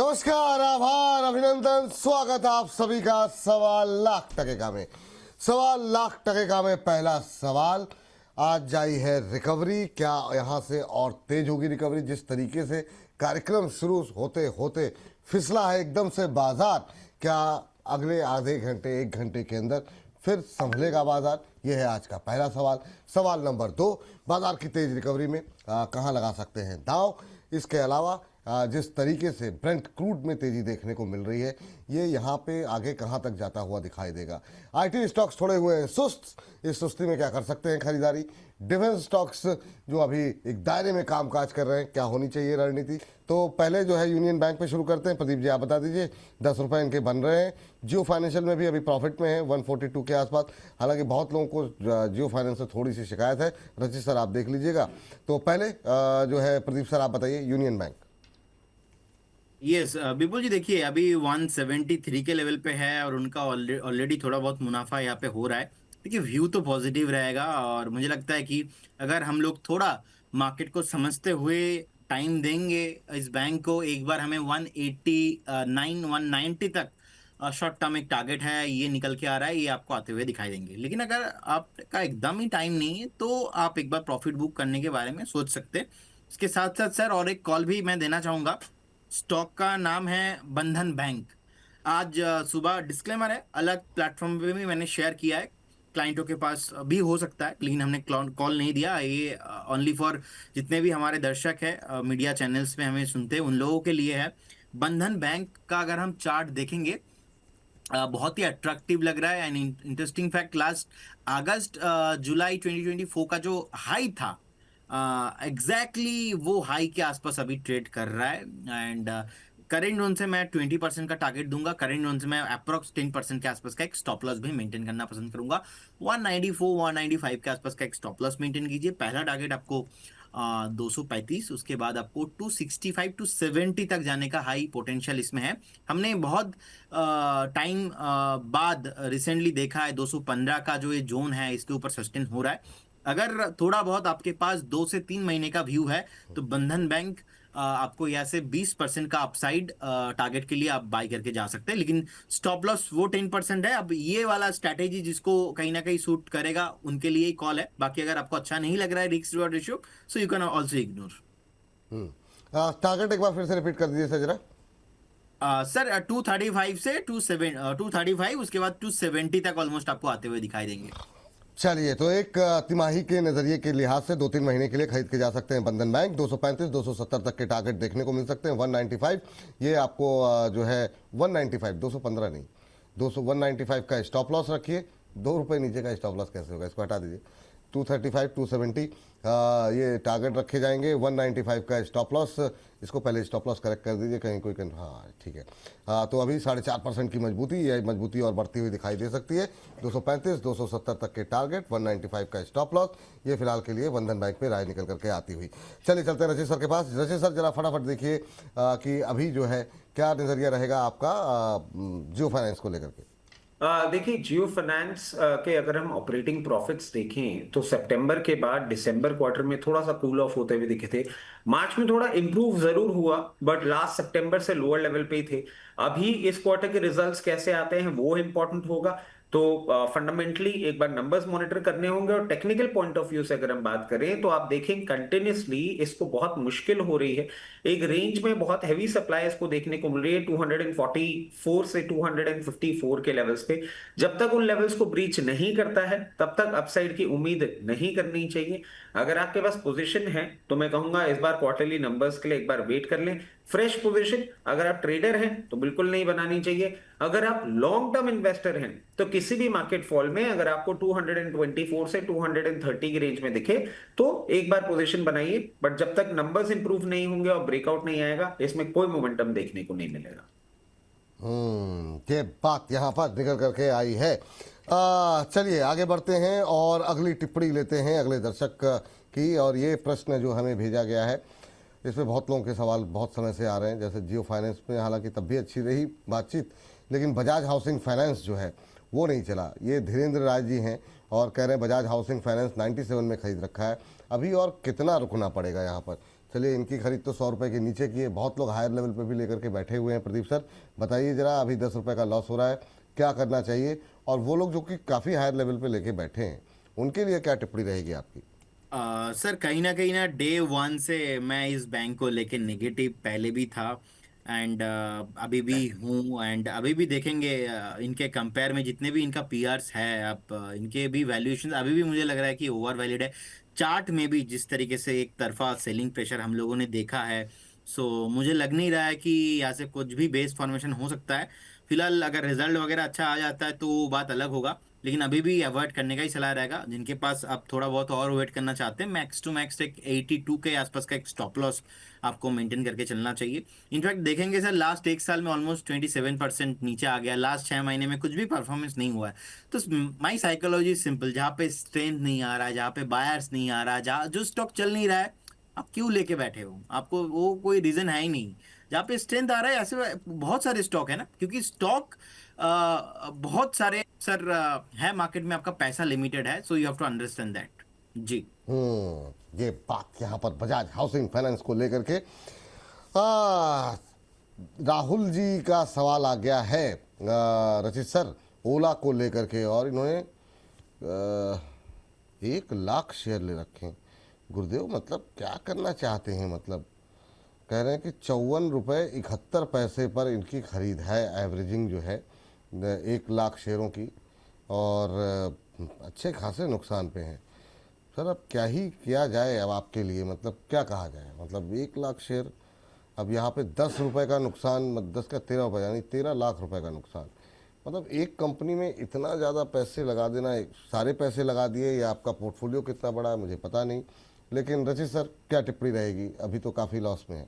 नमस्कार, आभार, अभिनंदन, स्वागत आप सभी का 1.25 लाख में। 1.25 लाख में पहला सवाल, आज जाई है रिकवरी, क्या यहाँ से और तेज होगी रिकवरी? जिस तरीके से कार्यक्रम शुरू होते होते फिसला है एकदम से बाजार, क्या अगले आधे घंटे 1 घंटे के अंदर फिर संभलेगा बाजार? यह है आज का पहला सवाल। सवाल नंबर 2, बाजार की तेज रिकवरी में कहाँ लगा सकते हैं दांव? इसके अलावा जिस तरीके से ब्रेंट क्रूड में तेजी देखने को मिल रही है, ये यहाँ पे आगे कहाँ तक जाता हुआ दिखाई देगा? आईटी स्टॉक्स थोड़े हुए हैं सुस्त, इस सुस्ती में क्या कर सकते हैं खरीदारी? डिफेंस स्टॉक्स जो अभी एक दायरे में कामकाज कर रहे हैं, क्या होनी चाहिए रणनीति? तो पहले जो है यूनियन बैंक पे शुरू करते हैं। प्रदीप जी, आप बता दीजिए, 10 रुपये इनके बन रहे हैं। जियो फाइनेंशियल में भी अभी प्रॉफिट में है 142 के आसपास। हालांकि बहुत लोगों को जियो फाइनेंस से थोड़ी सी शिकायत है। रचित सर, आप देख लीजिएगा। तो पहले जो है प्रदीप सर, आप बताइए यूनियन बैंक। यस विपुल जी, देखिए अभी 173 के लेवल पे है और उनका ऑलरेडी थोड़ा बहुत मुनाफा यहाँ पे हो रहा है। देखिए व्यू तो पॉजिटिव रहेगा और मुझे लगता है कि अगर हम लोग थोड़ा मार्केट को समझते हुए टाइम देंगे इस बैंक को, एक बार हमें 189 190 तक शॉर्ट टर्म एक टारगेट है, ये निकल के आ रहा है, ये आपको आते हुए दिखाई देंगे। लेकिन अगर आपका एकदम ही टाइम नहीं है तो आप एक बार प्रॉफिट बुक करने के बारे में सोच सकते हैं। इसके साथ साथ सर और एक कॉल भी मैं देना चाहूंगा। स्टॉक का नाम है बंधन बैंक। आज सुबह डिस्क्लेमर है, अलग प्लेटफॉर्म पे भी मैंने शेयर किया है, क्लाइंटों के पास भी हो सकता है, लेकिन हमने कॉल नहीं दिया। ये ओनली फॉर जितने भी हमारे दर्शक है मीडिया चैनल्स पे हमें सुनते हैं उन लोगों के लिए है। बंधन बैंक का अगर हम चार्ट देखेंगे बहुत ही अट्रैक्टिव लग रहा है। एंड इंटरेस्टिंग फैक्ट, लास्ट अगस्त जुलाई 2024 का जो हाई था एग्जैक्टली वो हाई के आसपास अभी ट्रेड कर रहा है। एंड करेंट जोन से मैं 20% का टारगेट दूंगा। करेंट जोन से मैं अप्रोक्स 10% के आसपास का एक स्टॉप लॉस भी मेंटेन करना पसंद करूंगा। 194 195 के आसपास का एक स्टॉप लॉस मेंटेन कीजिए। पहला टारगेट आपको 235, उसके बाद आपको 265 टू 70 तक जाने का हाई पोटेंशियल इसमें है। हमने बहुत टाइम बाद रिसेंटली देखा है 215 का जो ये जोन है इसके ऊपर सस्टेन हो रहा है। अगर थोड़ा बहुत आपके पास 2 से 3 महीने का व्यू है तो बंधन बैंक आपको यहाँ से 20% का अपसाइड टारगेट के लिए आप बाय करके जा सकते हैं। लेकिन स्टॉप लॉस वो 10% है। अब ये वाला स्ट्रैटेजी जिसको कहीं ना कहीं सूट करेगा उनके लिए ही कॉल है। बाकी अगर आपको अच्छा नहीं लग रहा है risk reward ratio, so you can also ignore. Target एक बार फिर से रिपीट कर दीजिए सर जरा। सर 235 से 235, उसके बाद 270 तक ऑलमोस्ट आपको आते हुए दिखाई देंगे। चलिए, तो एक तिमाही के नज़रिए के लिहाज से 2-3 महीने के लिए खरीद के जा सकते हैं बंधन बैंक। 235 270 तक के टारगेट देखने को मिल सकते हैं। 195 ये आपको जो है 195, 215 नहीं, 195 का स्टॉप लॉस रखिए। 2 रुपये नीचे का स्टॉप लॉस कैसे होगा, इसको हटा दीजिए। 235 270 ये टारगेट रखे जाएंगे। 195 का स्टॉप लॉस, इसको पहले स्टॉप लॉस करेक्ट कर दीजिए कहीं कोई हाँ ठीक है। तो अभी 4.5% की मजबूती, यह मजबूती और बढ़ती हुई दिखाई दे सकती है। 235 270 तक के टारगेट, 195 का स्टॉप लॉस, ये फिलहाल के लिए बंधन बैंक पे राय निकल करके आती हुई। चलिए चलते हैं रचित सर के पास। रचित सर, जरा फटाफट देखिए कि अभी जो है क्या नज़रिया रहेगा आपका जियो फाइनेंस को लेकर के। देखिए जियो फाइनेंस के अगर हम ऑपरेटिंग प्रॉफिट्स देखें तो सितंबर के बाद दिसंबर क्वार्टर में थोड़ा सा कूल ऑफ होते हुए दिखे थे। मार्च में थोड़ा इंप्रूव जरूर हुआ बट लास्ट सितंबर से लोअर लेवल पे ही थे। अभी इस क्वार्टर के रिजल्ट्स कैसे आते हैं वो इंपॉर्टेंट होगा। तो फंडामेंटली एक बार नंबर्स मॉनिटर करने होंगे और टेक्निकल पॉइंट ऑफ व्यू से अगर हम बात करें तो आप देखें कंटिन्यूसली इसको बहुत मुश्किल हो रही है। एक रेंज में बहुत हैवी सप्लाई इसको देखने को मिल रही है 244 से 254 के लेवल्स पे। जब तक उन लेवल्स को ब्रीच नहीं करता है तब तक अपसाइड की उम्मीद नहीं करनी चाहिए। अगर आपके पास पोजीशन है तो मैं कहूंगा इस बार क्वार्टरली नंबर्स के लिए एक बार वेट कर लें। फ्रेश पोजीशन अगर आप ट्रेडर हैं तो बिल्कुल नहीं बनानी चाहिए। अगर आप लॉन्ग टर्म इन्वेस्टर हैं तो किसी भी मार्केट फॉल में अगर आपको 224 से 230 की रेंज में दिखे तो एक बार पोजीशन बनाइए। बट जब तक नंबर्स इंप्रूव नहीं होंगे और ब्रेकआउट नहीं आएगा इसमें कोई मोमेंटम देखने को नहीं मिलेगा। ये बात यहाँ पर निकल करके आई है। चलिए आगे बढ़ते हैं और अगली टिप्पणी लेते हैं अगले दर्शक की। और ये प्रश्न जो हमें भेजा गया है, इसमें बहुत लोगों के सवाल बहुत समय से आ रहे हैं। जैसे जियो फाइनेंस में हालांकि तब भी अच्छी रही बातचीत, लेकिन बजाज हाउसिंग फाइनेंस जो है वो नहीं चला। ये धीरेन्द्र राय जी हैं और कह रहे हैं बजाज हाउसिंग फाइनेंस 97 में खरीद रखा है, अभी और कितना रुकना पड़ेगा यहाँ पर? चलिए, इनकी खरीद तो 100 रुपये के नीचे की है, बहुत लोग हायर लेवल पे भी लेकर के बैठे हुए हैं। प्रदीप सर बताइए जरा, अभी 10 रुपये का लॉस हो रहा है, क्या करना चाहिए? और वो लोग जो कि काफ़ी हायर लेवल पे लेके बैठे हैं, उनके लिए क्या टिप्पणी रहेगी आपकी? सर कहीं ना डे वन से मैं इस बैंक को लेके नेगेटिव पहले भी था एंड अभी भी हूँ एंड अभी भी देखेंगे। इनके कंपेयर में जितने भी इनका पीआरस है, आप इनके भी वैल्यूएशन अभी भी मुझे लग रहा है कि ओवर वैल्यूड है। चार्ट में भी जिस तरीके से एक तरफा सेलिंग प्रेशर हम लोगों ने देखा है, सो मुझे लग नहीं रहा है कि यहाँ से कुछ भी बेस फॉर्मेशन हो सकता है। फिलहाल अगर रिजल्ट वगैरह अच्छा आ जाता है तो वो बात अलग होगा, लेकिन अभी भी अवॉइड करने का ही सलाह रहेगा। जिनके पास आप थोड़ा बहुत और वेट करना चाहते हैं, मैक्स टू मैक्स एक 82 के आसपास का एक स्टॉप लॉस आपको मेंटेन करके चलना चाहिए। इनफैक्ट देखेंगे सर, लास्ट एक साल में ऑलमोस्ट 27% नीचे आ गया, लास्ट 6 महीने में कुछ भी परफॉर्मेंस नहीं हुआ है। तो माई साइकोलॉजी सिंपल, जहाँ पे स्ट्रेंथ नहीं आ रहा है, जहाँ पे बायर्स नहीं आ रहा है, जहाँ जो स्टॉक चल नहीं रहा है, आप क्यों लेके बैठे हो? आपको वो कोई रीजन है ही नहीं। जहाँ पे स्ट्रेंथ आ रहा है, ऐसे बहुत सारे स्टॉक है ना, क्योंकि स्टॉक बहुत सारे सर है मार्केट में, आपका पैसा लिमिटेड है, so you have to understand that. जी। ये बात यहाँ पर बजाज हाउसिंग फाइनेंस को लेकर के आ, राहुल जी का सवाल आ गया है रचित सर, ओला को लेकर के, और इन्होंने 1 लाख शेयर ले रखे हैं। गुरुदेव मतलब क्या करना चाहते हैं? मतलब कह रहे हैं कि 54 रुपये 71 पैसे पर इनकी खरीद है, एवरेजिंग जो है 1 लाख शेयरों की, और अच्छे खासे नुकसान पे हैं। सर अब क्या ही किया जाए अब आपके लिए, मतलब क्या कहा जाए? मतलब 1 लाख शेयर, अब यहाँ पे 10 रुपये का नुकसान, 10 का 13 रुपये, यानी 13 लाख रुपए का नुकसान। मतलब एक कंपनी में इतना ज़्यादा पैसे लगा देना, सारे पैसे लगा दिए, या आपका पोर्टफोलियो कितना बड़ा है मुझे पता नहीं। लेकिन रचित सर क्या टिप्पणी रहेगी? अभी तो काफ़ी लॉस में है।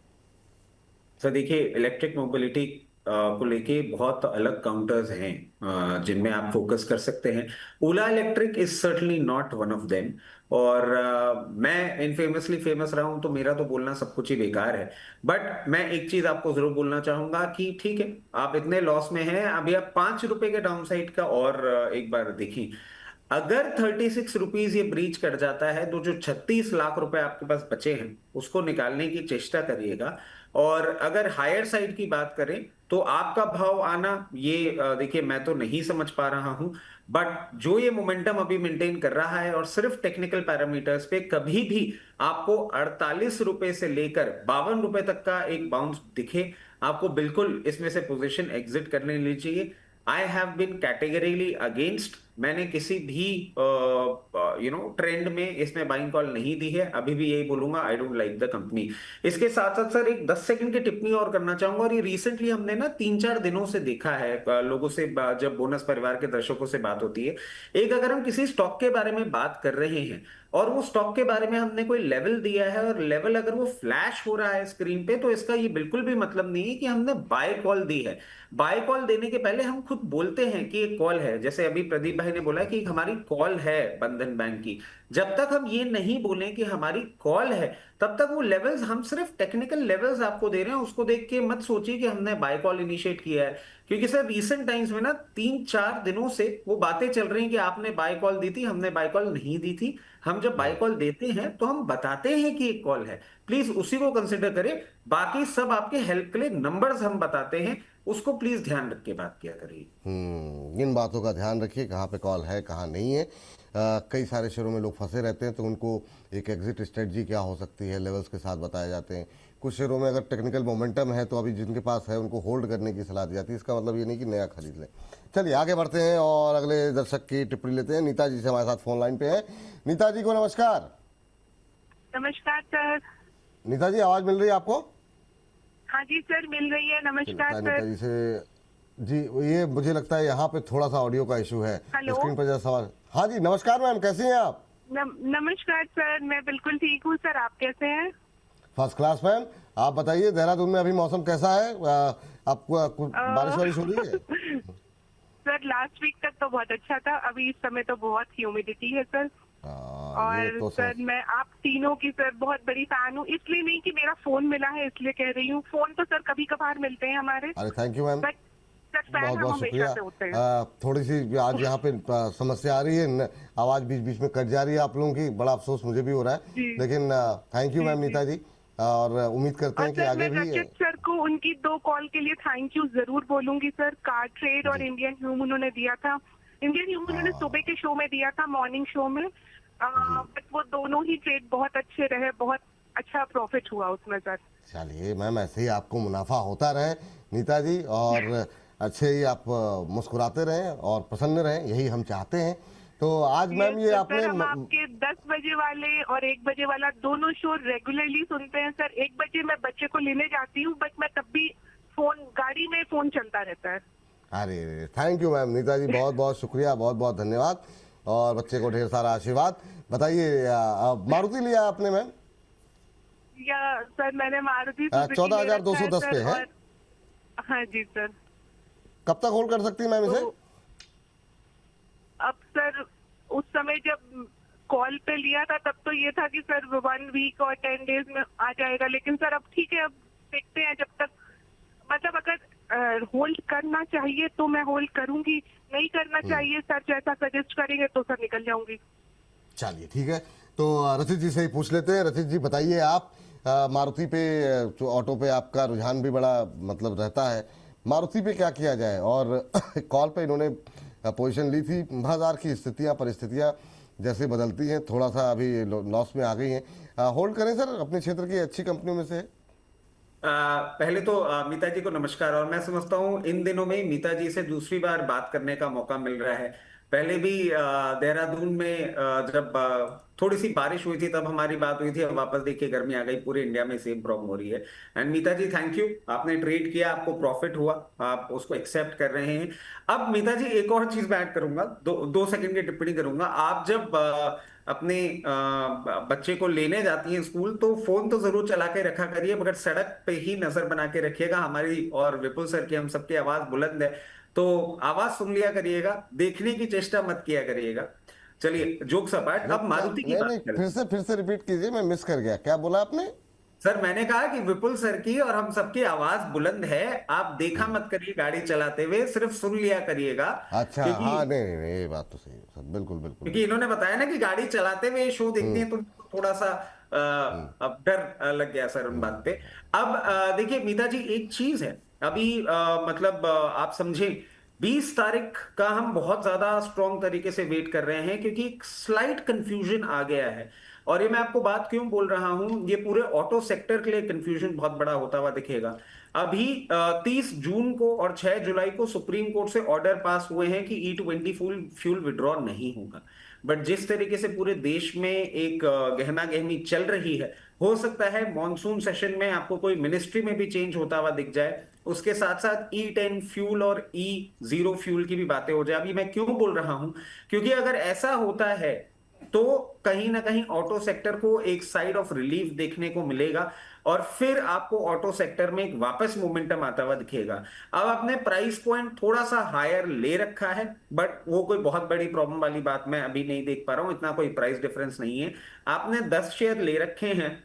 सर देखिए, इलेक्ट्रिक मोबिलिटी को लेके बहुत अलग काउंटर्स हैं जिनमें आप फोकस कर सकते हैं। Ola electric is certainly not one of them. और मैं इनफेमसली फेमस रहा हूं, तो मेरा तो बोलना सब कुछ ही बेकार है। बट मैं एक चीज आपको जरूर बोलना चाहूंगा कि ठीक है, आप इतने लॉस में हैं, अभी आप 5 रुपए के डाउन साइड का और एक बार देखिए। अगर 36 रुपीज ये ब्रीच कर जाता है, तो जो 36 लाख रुपए आपके पास बचे हैं उसको निकालने की चेष्टा करिएगा। और अगर हायर साइड की बात करें तो आपका भाव आना, ये देखिए मैं तो नहीं समझ पा रहा हूं। बट जो ये मोमेंटम अभी मेंटेन कर रहा है, और सिर्फ टेक्निकल पैरामीटर्स पे कभी भी आपको 48 रुपए से लेकर 52 रुपए तक का एक बाउंस दिखे, आपको बिल्कुल इसमें से पोजीशन एग्जिट करने लीजिए। आई हैव बीन कैटेगरीली अगेंस्ट, मैंने किसी भी ट्रेंड में इसमें बाइंग कॉल नहीं दी है। अभी भी यही बोलूंगा, I don't like the company. इसके साथ साथ सर एक 10 सेकंड की टिप्पणी और करना चाहूंगा। और ये रिसेंटली हमने ना 3-4 दिनों से देखा है लोगों से, जब बोनस परिवार के दर्शकों से बात होती है, एक अगर हम किसी स्टॉक के बारे में बात कर रहे हैं और वो स्टॉक के बारे में हमने कोई लेवल दिया है, और लेवल अगर वो फ्लैश हो रहा है स्क्रीन पे, तो इसका ये बिल्कुल भी मतलब नहीं है कि हमने बाय कॉल दी है। बाय कॉल देने के पहले हम खुद बोलते हैं कि एक कॉल है। जैसे अभी प्रदीप भाई ने बोला कि हमारी कॉल है बंधन बैंक की, जब तक हम ये नहीं बोलें कि हमारी कॉल है, तब तक वो लेवल्स, हम सिर्फ टेक्निकल लेवल्स आपको दे रहे हैं, उसको देख के मत सोचिए कि हमने बाय कॉल इनिशिएट किया है। क्योंकि सर रीसेंट टाइम्स में ना 3-4 दिनों से वो बातें चल रही हैं कि आपने बाय कॉल दी थी, हमने बाय कॉल नहीं दी थी। हम जब बाय कॉल देते हैं तो हम बताते हैं कि एक कॉल है, प्लीज उसी को कंसिडर करें। बाकी सब आपके हेल्प के लिए नंबर्स हम बताते हैं, उसको प्लीज ध्यान रख के बात किया करिए। इन बातों का ध्यान रखिए, कहाँ पे कॉल है कहाँ नहीं है। कई सारे शेयरों में लोग फंसे रहते हैं, तो उनको एक एग्जिट स्ट्रेटजी क्या हो सकती है लेवल्स के साथ बताए जाते हैं। कुछ शेयरों में अगर टेक्निकल मोमेंटम है तो अभी जिनके पास है उनको होल्ड करने की सलाह दी जाती है। इसका मतलब ये नहीं कि नया खरीद लें। चलिए आगे बढ़ते हैं और अगले दर्शक की टिप्पणी लेते हैं। नीता जी से हमारे साथ फोन लाइन पे है। नीता जी को नमस्कार। नमस्कार सर। नीता जी आवाज मिल रही है आपको? हाँ जी सर, मिल रही है। नमस्कार नीता सर। जी से जी, ये मुझे लगता है यहाँ पे थोड़ा सा ऑडियो का इशू है। हेलो। स्क्रीन पर जरा सवाल। हाँ जी नमस्कार मैम, कैसी हैं आप? नमस्कार सर, मैं बिल्कुल ठीक हूँ सर, आप कैसे हैं? First class ma'am. आप बताइए देहरादून में अभी मौसम कैसा है? आपको बारिश वारिश हो रही है? सर लास्ट वीक तक तो बहुत अच्छा था, अभी इस समय तो बहुत ह्यूमिडिटी है सर। और तो सर मैं आप तीनों की सर बहुत बड़ी फैन हूँ, इसलिए नहीं कि मेरा फोन मिला है इसलिए कह रही हूँ, फोन तो सर कभी कभार मिलते हैं हमारे। अरे thank you ma'am, but sir fan बहुत हम बहुत हमेशा शुक्रिया। से होते हैं। थोड़ी सी आज यहाँ पे समस्या आ रही है, आवाज बीच बीच में कट जा रही है आप लोगों की, बड़ा अफसोस मुझे भी हो रहा है, जी। लेकिन थैंक यू मैम नीता जी। और उम्मीद करते और हैं कि सर आगे मैं भी। रचित सर को उनकी 2 कॉल के लिए थैंक यू जरूर बोलूंगी सर। कार ट्रेड और इंडियन ह्यूम उन्होंने दिया था। इंडियन ह्यूम उन्होंने सुबह के शो में दिया था, मॉर्निंग शो में, बट वो दोनों ही ट्रेड बहुत अच्छे रहे, बहुत अच्छा प्रॉफिट हुआ उसमें सर। चलिए मैम, ऐसे ही आपको मुनाफा होता रहे नीता जी, और अच्छे ही आप मुस्कुराते रहें और प्रसन्न रहें, यही हम चाहते हैं। तो आज मैम ये सर, आपने हम आपके 10 बजे वाले और 1 बजे वाला दोनों शो रेगुलरली सुनते हैं सर। 1 बजे मैं बच्चे को लेने जाती हूँ, बट मैं तब भी गाड़ी में फोन चलता रहता है। अरे थैंक यू मैम, नीता जी बहुत बहुत शुक्रिया, बहुत बहुत धन्यवाद, और बच्चे को ढेर सारा आशीर्वाद। बताइए मारुति लिया आपने मैम? या सर मैंने मारुति 14,210 पे है। हाँ जी सर। कब तक होल्ड कर सकती है मैम इसे? तो अब सर उस समय जब कॉल पे लिया था तब तो ये था कि सर 1 वीक और 10 डेज में आ जाएगा, लेकिन सर अब ठीक है, अब देखते हैं। जब तक मतलब अगर होल्ड करना चाहिए तो मैं होल्ड करूंगी, नहीं करना चाहिए सर जैसा सजेस्ट करेंगे तो सर निकल जाऊंगी। चलिए ठीक है, तो रचित जी से ही पूछ लेते हैं। रचित जी बताइए, आप मारुति पे जो ऑटो पे आपका रुझान भी बड़ा मतलब रहता है, मारुति पे क्या किया जाए? और कॉल पे इन्होंने पोजीशन ली थी, बाजार की स्थितियां परिस्थितियां जैसे बदलती हैं, थोड़ा सा अभी लॉस में आ गई हैं। होल्ड करें सर, अपने क्षेत्र की अच्छी कंपनियों में से है। पहले तो मीता जी को नमस्कार। और मैं समझता हूँ इन दिनों में मीता जी से दूसरी बार बात करने का मौका मिल रहा है। पहले भी देहरादून में जब थोड़ी सी बारिश हुई थी तब हमारी बात हुई थी। अब वापस देखिए गर्मी आ गई, पूरे इंडिया में सेम प्रॉब्लम हो रही है। And Meeta ji thank you, आपने ट्रेड किया, आपको प्रॉफिट हुआ, आप उसको एक्सेप्ट कर रहे हैं। अब मीता जी एक और चीज मैं ऐड करूंगा, 2 सेकंड की टिप्पणी करूंगा। आप जब अपने बच्चे को लेने जाती हैं स्कूल तो फोन तो जरूर चला के रखा करिए, मगर सड़क पे ही नजर बना के रखिएगा। हमारी और विपुल सर की, हम सबकी आवाज बुलंद है, तो आवाज सुन लिया करिएगा, देखने की चेष्टा मत किया करिएगा। चलिए जोक्स अपार्ट, अब मारुति की नहीं बात नहीं, करें। फिर से रिपीट कीजिए, मैं मिस कर गया, क्या बोला आपने? सर मैंने कहा कि विपुल सर की और हम सबकी आवाज बुलंद है, आप देखा मत करिए गाड़ी चलाते हुए, सिर्फ सुन लिया करिएगा। अच्छा, क्योंकि हाँ, नहीं नहीं नहीं, ये बात तो सही है सर, बिल्कुल बिल्कुल क्योंकि इन्होंने बताया ना कि गाड़ी चलाते हुए शो देखते हैं, तो थोड़ा सा अब डर लग गया सर उन बात पे। अब देखिए मीता जी, एक चीज है, अभी मतलब आप समझे 20 तारीख का हम बहुत ज्यादा स्ट्रॉन्ग तरीके से वेट कर रहे हैं, क्योंकि एक स्लाइट कंफ्यूजन आ गया है। और ये मैं आपको बात क्यों बोल रहा हूं, ये पूरे ऑटो सेक्टर के लिए कंफ्यूजन बहुत बड़ा होता हुआ दिखेगा। अभी 30 जून को और 6 जुलाई को सुप्रीम कोर्ट से ऑर्डर पास हुए हैं कि E20 फ्यूल विड्रॉ नहीं होगा। बट जिस तरीके से पूरे देश में एक गहमा गहमी चल रही है, हो सकता है मॉनसून सेशन में आपको कोई मिनिस्ट्री में भी चेंज होता हुआ दिख जाए। उसके साथ साथ E10 फ्यूल और E0 फ्यूल की भी बातें हो जाए। अभी मैं क्यों बोल रहा हूं, क्योंकि अगर ऐसा होता है तो कहीं ना कहीं ऑटो सेक्टर को एक साइड ऑफ रिलीफ देखने को मिलेगा, और फिर आपको ऑटो सेक्टर में एक वापस मोमेंटम आता हुआ दिखेगा। अब आपने प्राइस पॉइंट थोड़ा सा हायर ले रखा है, बट वो कोई बहुत बड़ी प्रॉब्लम वाली बात मैं अभी नहीं देख पा रहा हूं, इतना कोई प्राइस डिफरेंस नहीं है। आपने 10 शेयर ले रखे हैं।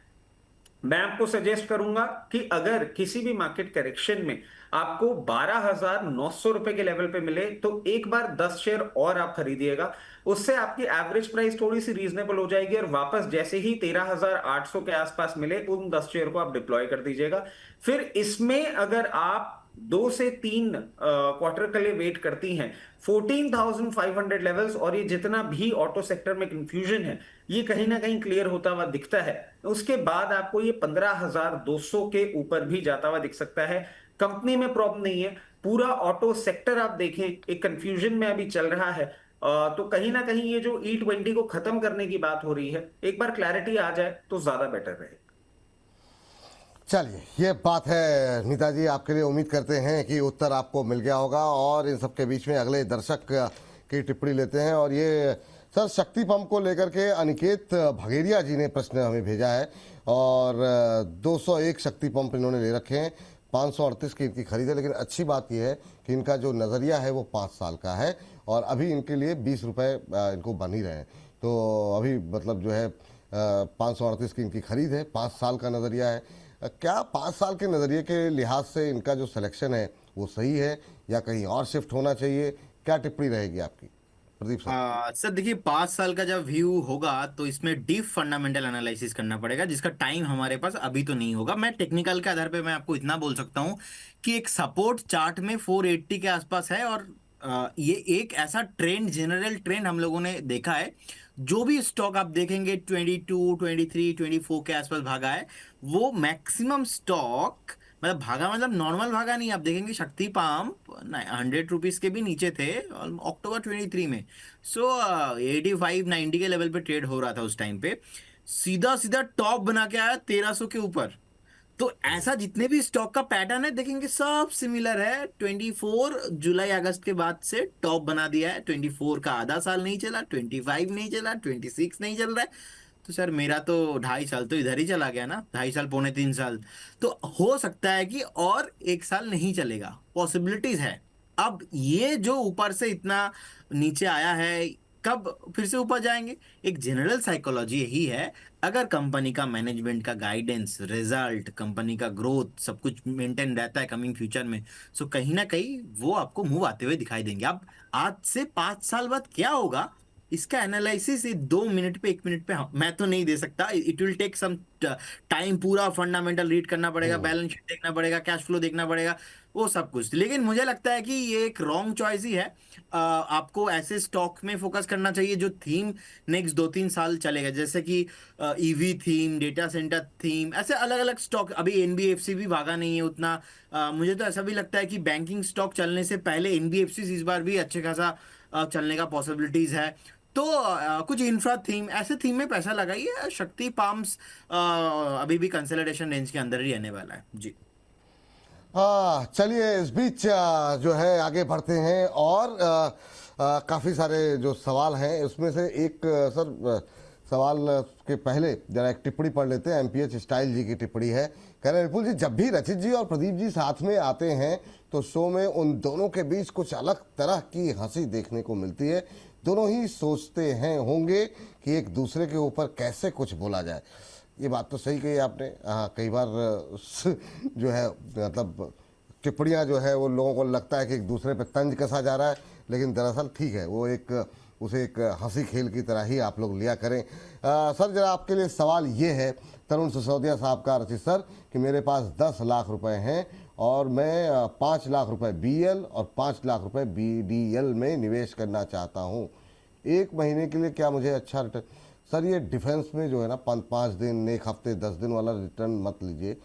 मैं आपको सजेस्ट करूंगा कि अगर किसी भी मार्केट करेक्शन में आपको 12,900 रुपए के लेवल पे मिले तो एक बार 10 शेयर और आप खरीदिएगा। उससे आपकी एवरेज प्राइस थोड़ी सी रीजनेबल हो जाएगी, और वापस जैसे ही 13,800 के आसपास मिले उन 10 शेयर को आप डिप्लॉय कर दीजिएगा। फिर इसमें अगर आप 2 से 3 क्वार्टर के लिए वेट करती हैं, 14,500 लेवल्स, और ये जितना भी ऑटो सेक्टर में कंफ्यूजन है ये कहीं ना कहीं क्लियर होता हुआ दिखता है, उसके बाद आपको ये 15,200 के ऊपर भी जाता हुआ दिख सकता है। कंपनी में प्रॉब्लम नहीं है, पूरा ऑटो सेक्टर आप देखें एक कंफ्यूजन में अभी चल रहा है। तो कहीं ना कहीं ये जो E20 को खत्म करने की बात हो रही है, एक बार क्लैरिटी आ जाए तो ज्यादा बेटर रहेगा। चलिए, ये बात है नीता जी, आपके लिए उम्मीद करते हैं कि उत्तर आपको मिल गया होगा। और इन सब के बीच में अगले दर्शक की टिप्पणी लेते हैं, और ये सर शक्ति पंप को लेकर के अनिकेत भगेरिया जी ने प्रश्न हमें भेजा है, और 201 शक्ति पंप इन्होंने ले रखे हैं, 538 की इनकी खरीद है। लेकिन अच्छी बात यह है कि इनका जो नज़रिया है वो 5 साल का है, और अभी इनके लिए 20 रुपये इनको बन ही रहे हैं। तो अभी मतलब जो है 538 की इनकी खरीद है, 5 साल का नज़रिया है। क्या 5 साल के नज़रिए के लिहाज से इनका जो सिलेक्शन है वो सही है, या कहीं और शिफ्ट होना चाहिए? क्या टिप्पणी रहेगी आपकी? प्रदीप सर। सर देखिए 5 साल का जब व्यू होगा तो इसमें डीप फंडामेंटल एनालिसिस करना पड़ेगा, जिसका टाइम हमारे पास अभी तो नहीं होगा। मैं टेक्निकल के आधार पे मैं आपको इतना बोल सकता हूँ कि एक सपोर्ट चार्ट में 480 के आसपास है, और ये एक ऐसा ट्रेंड, जनरल ट्रेंड हम लोगों ने देखा है। जो भी स्टॉक आप देखेंगे 22, 23, 24 के आसपास भागा है, वो मैक्सिमम स्टॉक, मतलब भागा मतलब नॉर्मल भागा नहीं, आप देखेंगे शक्ति पाम्प 100 रुपीज के भी नीचे थे अक्टूबर 23 में। सो 85-90 के लेवल पे ट्रेड हो रहा था उस टाइम पे, सीधा सीधा टॉप बना के आया 1300 के ऊपर। तो ऐसा जितने भी स्टॉक का पैटर्न है देखेंगे सब सिमिलर है। 24 जुलाई अगस्त के बाद से टॉप बना दिया है। 24 का आधा साल नहीं चला, 25 नहीं चला, 26 नहीं चल रहा है। तो सर मेरा तो 2.5 साल तो इधर ही चला गया ना, 2.5 साल, 2.25 साल। तो हो सकता है कि और 1 साल नहीं चलेगा, पॉसिबिलिटीज है। अब ये जो ऊपर से इतना नीचे आया है, कब फिर से ऊपर जाएंगे? एक जनरल साइकोलॉजी यही है, अगर कंपनी का मैनेजमेंट का गाइडेंस, रिजल्ट, कंपनी का ग्रोथ सब कुछ मेंटेन रहता है कमिंग फ्यूचर में, सो कहीं ना कहीं वो आपको मूव आते हुए दिखाई देंगे। अब आज से 5 साल बाद क्या होगा, इसका एनालिसिस 2 मिनट पे, 1 मिनट पे मैं तो नहीं दे सकता। It will take some time, पूरा फंडामेंटल रीड करना पड़ेगा, बैलेंस शीट देखना पड़ेगा, कैश फ्लो देखना पड़ेगा, वो सब कुछ। लेकिन मुझे लगता है कि ये एक रॉन्ग चॉइस ही है। आपको ऐसे स्टॉक में फोकस करना चाहिए जो थीम नेक्स्ट 2-3 साल चलेगा, जैसे कि EV theme, data centre theme, ऐसे अलग अलग स्टॉक। अभी एनबीएफसी भी भागा नहीं है उतना। मुझे तो ऐसा भी लगता है कि बैंकिंग स्टॉक चलने से पहले एनबीएफसी इस बार भी अच्छे खासा चलने का पॉसिबिलिटीज है। तो कुछ इंफ्रा थीम, ऐसे थीम में पैसा लगाइए। शक्ति पाम्स अभी भी कंसोलिडेशन रेंज के अंदर ही रहने वाला है जी। हाँ चलिए, इस बीच जो है आगे बढ़ते हैं और काफ़ी सारे जो सवाल हैं उसमें से एक सर सवाल के पहले जरा एक टिप्पणी पढ़ लेते हैं। एमपीएच स्टाइल जी की टिप्पणी है, कह रहे हैं विपुल जी, जब भी रचित जी और प्रदीप जी साथ में आते हैं तो शो में उन दोनों के बीच कुछ अलग तरह की हंसी देखने को मिलती है। दोनों ही सोचते हैं होंगे कि एक दूसरे के ऊपर कैसे कुछ बोला जाए। ये बात तो सही कही आपने। हाँ, कई बार जो है मतलब टिप्पणियाँ जो है वो लोगों को लगता है कि एक दूसरे पे तंज कसा जा रहा है, लेकिन दरअसल ठीक है, वो उसे एक हंसी खेल की तरह ही आप लोग लिया करें। सर जरा आपके लिए सवाल ये है तरुण सिसोदिया साहब का, रचित सर, कि मेरे पास 10 लाख रुपए हैं और मैं 5 लाख रुपए बीएल और 5 लाख रुपए बीडीएल में निवेश करना चाहता हूँ। 1 महीने के लिए क्या मुझे अच्छा रिटर्न? सर ये डिफेंस में जो है ना 5 दिन, 1 हफ्ते, 10 दिन वाला रिटर्न मत लीजिए।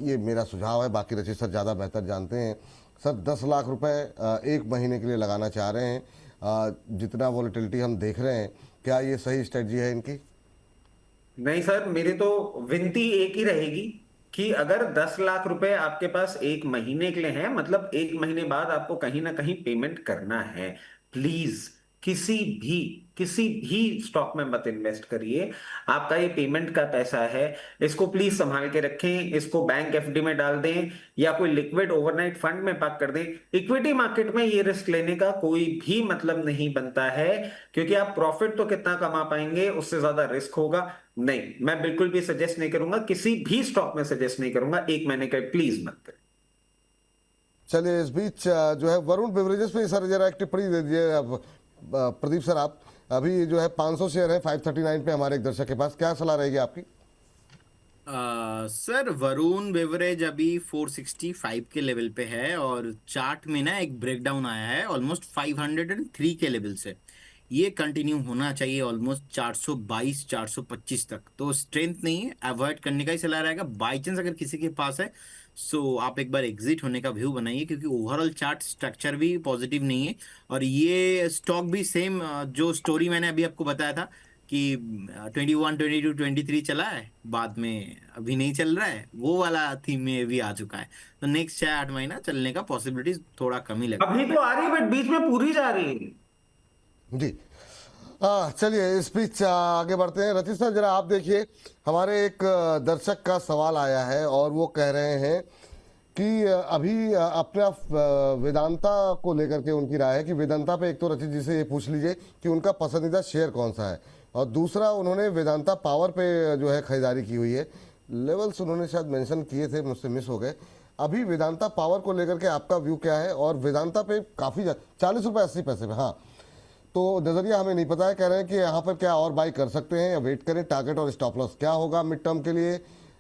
ये मेरा सुझाव है, बाकी रचित सर ज़्यादा बेहतर जानते हैं। सर 10 लाख रुपए 1 महीने के लिए लगाना चाह रहे हैं। जितना वॉलेटिलिटी हम देख रहे हैं, क्या ये सही स्ट्रेटजी है इनकी? नहीं सर, मेरी तो विनती एक ही रहेगी कि अगर 10 लाख रुपए आपके पास 1 महीने के लिए हैं, मतलब 1 महीने बाद आपको कहीं ना कहीं पेमेंट करना है, प्लीज किसी भी स्टॉक में मत इन्वेस्ट करिए। आपका ये पेमेंट का पैसा है, इसको प्लीज संभाल के रखें। इसको बैंक एफडी में डाल दें या कोई लिक्विड ओवरनाइट फंड में पार्क कर दें। इक्विटी मार्केट में ये रिस्क लेने का कोई भी मतलब नहीं बनता है, क्योंकि आप प्रॉफिट तो कितना कमा पाएंगे, उससे ज्यादा रिस्क होगा। नहीं, मैं बिल्कुल भी सजेस्ट नहीं करूंगा, किसी भी स्टॉक में सजेस्ट नहीं करूंगा 1 महीने का, प्लीज मत करें। चलिए, इस बीच जो है वरुण बेवरेजेस पे सर जरा एक टिप्पणी दे दीजिए। अब प्रदीप सर, आप अभी जो है 500 शेयर है 539 पे हमारे एक दर्शक के पास, क्या सलाह रहेगी आपकी? सर वरुण बेवरेज अभी 465 के लेवल पे है, और चार्ट में ना एक ब्रेकडाउन आया है ऑलमोस्ट 503 के लेवल से। ये कंटिन्यू होना चाहिए ऑलमोस्ट 422, 425 तक। तो स्ट्रेंथ नहीं है, अवॉइड करने का ही सलाह रहेगा। बाई चांस अगर किसी के पास है, सो आप एक बार एग्जिट होने का व्यू बनाइए, क्योंकि ओवरऑल चार्ट स्ट्रक्चर भी पॉजिटिव नहीं है। और ये स्टॉक भी सेम जो स्टोरी मैंने अभी आपको बताया था कि 21, 22, 23 चला है, बाद में अभी नहीं चल रहा है, वो वाला थीम में भी आ चुका है। तो नेक्स्ट 6-8 महीना चलने का पॉसिबिलिटीज थोड़ा कम ही लगता है। अभी तो आ रही है बट बीच में पूरी जा रही है जी। चलिए, इस बीच आगे बढ़ते हैं। रचित सर जरा आप देखिए, हमारे एक दर्शक का सवाल आया है और वो कह रहे हैं कि अभी अपना वेदांता को लेकर के उनकी राय है कि वेदांता पे एक तो रचित जी से ये पूछ लीजिए कि उनका पसंदीदा शेयर कौन सा है, और दूसरा उन्होंने वेदांता पावर पे जो है खरीदारी की हुई है। लेवल्स उन्होंने शायद मेंशन किए थे, मुझसे मिस हो गए। अभी वेदांता पावर को लेकर के आपका व्यू क्या है? और वेदांता पे काफ़ी 40 रुपये 80 पैसे पे, हाँ तो नजरिया हमें नहीं पता है, कह रहे हैं कि यहाँ पर क्या और बाई कर सकते हैं या वेट करें, टारगेट और स्टॉप लॉस क्या होगा मिड टर्म के लिए।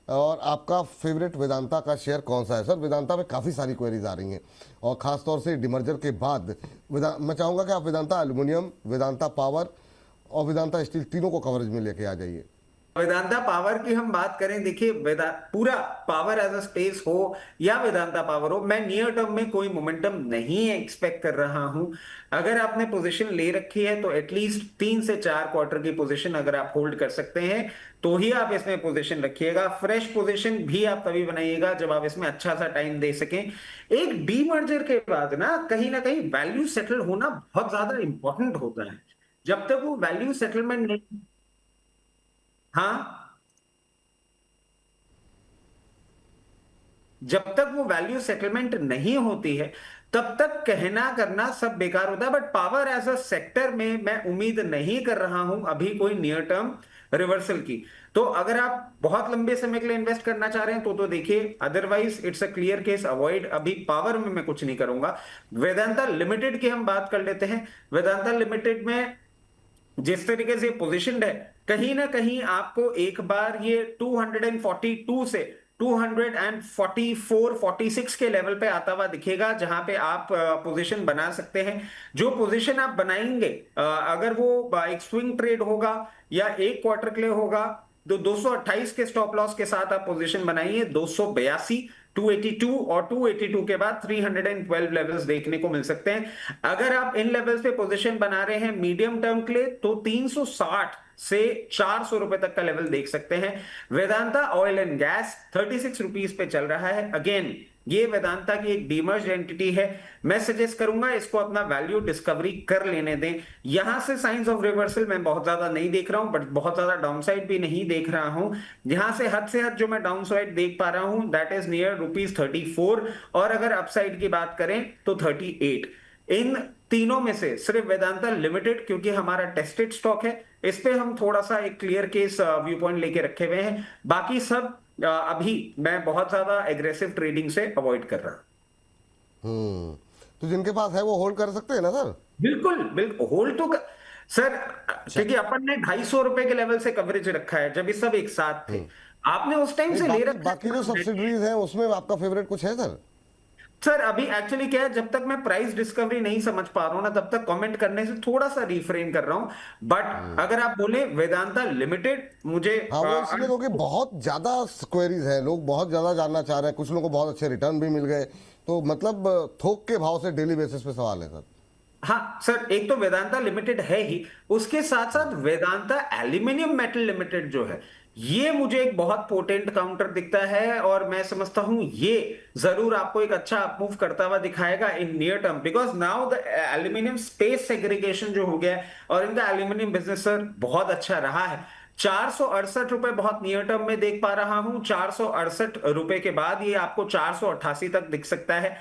और आपका फेवरेट वेदांता का शेयर कौन सा है सर? वेदांता में काफ़ी सारी क्वेरीज आ रही हैं और ख़ासतौर से डिमर्जर के बाद मैं चाहूँगा कि आप वेदांता एल्यूमिनियम, वेदांता पावर और वेदांता स्टील तीनों को कवरेज में लेके आ जाइए। वेदांता पावर की हम बात करें, देखिए पूरा पावर एज अ स्पेस हो या वेदांता पावर हो, मैं नियर टर्म में कोई मोमेंटम नहीं एक्सपेक्ट कर रहा हूं। अगर आपने पोजीशन ले रखी है तो एटलीस्ट 3 से 4 क्वार्टर की पोजीशन अगर आप होल्ड कर सकते हैं तो ही आप इसमें पोजीशन रखिएगा। फ्रेश पोजीशन भी आप तभी बनाइएगा जब आप इसमें अच्छा सा टाइम दे सकें। एक डीमर्जर के बाद ना कहीं वैल्यू सेटल होना बहुत ज्यादा इंपॉर्टेंट होता है। जब तक वो वैल्यू सेटलमेंट नहीं, हाँ, जब तक वो वैल्यू सेटलमेंट नहीं होती है तब तक कहना करना सब बेकार होता है। But power as a sector में मैं उम्मीद नहीं कर रहा हूं अभी कोई नियर टर्म रिवर्सल की। तो अगर आप बहुत लंबे समय के लिए इन्वेस्ट करना चाह रहे हैं तो देखिए, otherwise it's a clear case avoid. अभी पावर में मैं कुछ नहीं करूंगा। वेदांता लिमिटेड की हम बात कर लेते हैं। वेदांता लिमिटेड में जिस तरीके से पोजीशनड है, कहीं ना कहीं आपको एक बार ये 242 से 244-46 के लेवल पे आता हुआ दिखेगा, जहां पे आप पोजीशन बना सकते हैं। जो पोजीशन आप बनाएंगे, अगर वो एक स्विंग ट्रेड होगा या एक क्वार्टर के लिए होगा, तो 228 के स्टॉप लॉस के साथ आप पोजीशन बनाइए। 282, 282 और 282 के बाद 312 लेवल्स देखने को मिल सकते हैं। अगर आप इन लेवल्स पे पोजीशन बना रहे हैं मीडियम टर्म के लिए तो 360 से 400 रुपए तक का लेवल देख सकते हैं। Vedanta oil and gas 36 rupees पे चल रहा है। अगेन ये वेदांता की एक डीमर्ज्ड एंटिटी है। मैं सजेस्ट करूंगा इसको अपना वैल्यू डिस्कवरी कर लेने दें। यहां से साइंस ऑफ रिवर्सल मैं बहुत ज्यादा नहीं देख रहा हूं, बट बहुत ज्यादा डाउनसाइड भी नहीं देख रहा हूं। यहां से हद जो मैं डाउनसाइड देख पा रहा हूं दैट इज नियर ₹34, और अगर अपसाइड की बात करें तो 38। इन तीनों में से सिर्फ वेदांता लिमिटेड, क्योंकि हमारा टेस्टेड स्टॉक है, इस पे हम थोड़ा सा एक क्लियर केस व्यू पॉइंट लेके रखे हुए हैं। बाकी सब अभी मैं बहुत ज्यादा एग्रेसिव ट्रेडिंग से अवॉइड कर रहा हूं। तो जिनके पास है वो होल्ड कर सकते हैं ना सर? बिल्कुल बिल्कुल होल्ड तो सर, क्योंकि अपन ने 250 रुपए के लेवल से कवरेज रखा है जब ये सब एक साथ थे। आपने उस टाइम से ले रखा बाकी जो सब्सिडरीज हैं उसमें आपका फेवरेट कुछ है सर? सर अभी एक्चुअली क्या है, जब तक मैं प्राइस डिस्कवरी नहीं समझ पा रहा हूं ना तब तक कमेंट करने से थोड़ा सा रिफ्रेन कर रहा हूं। बट अगर आप बोले वेदांता लिमिटेड, मुझे हाँ वो इसलिए क्योंकि बहुत ज्यादा क्वेरीज हैं, लोग बहुत ज्यादा जानना चाह रहे हैं, कुछ लोगों को बहुत अच्छे रिटर्न भी मिल गए, तो मतलब थोक के भाव से डेली बेसिस पे सवाल है सर। हाँ सर, एक तो वेदांता लिमिटेड है ही, उसके साथ साथ वेदांता एल्यूमिनियम मेटल लिमिटेड जो है ये मुझे एक बहुत पोटेंट काउंटर दिखता है, और मैं समझता हूं ये जरूर आपको एक अच्छा अपमूव करता हुआ दिखाएगा in near term, because now the aluminium space segregation जो हो गया है और इनका एल्यूमिनियम बिजनेस सर बहुत अच्छा रहा है। 468 रुपए बहुत नियर टर्म में देख पा रहा हूं। 468 रुपए के बाद ये आपको 488 तक दिख सकता है।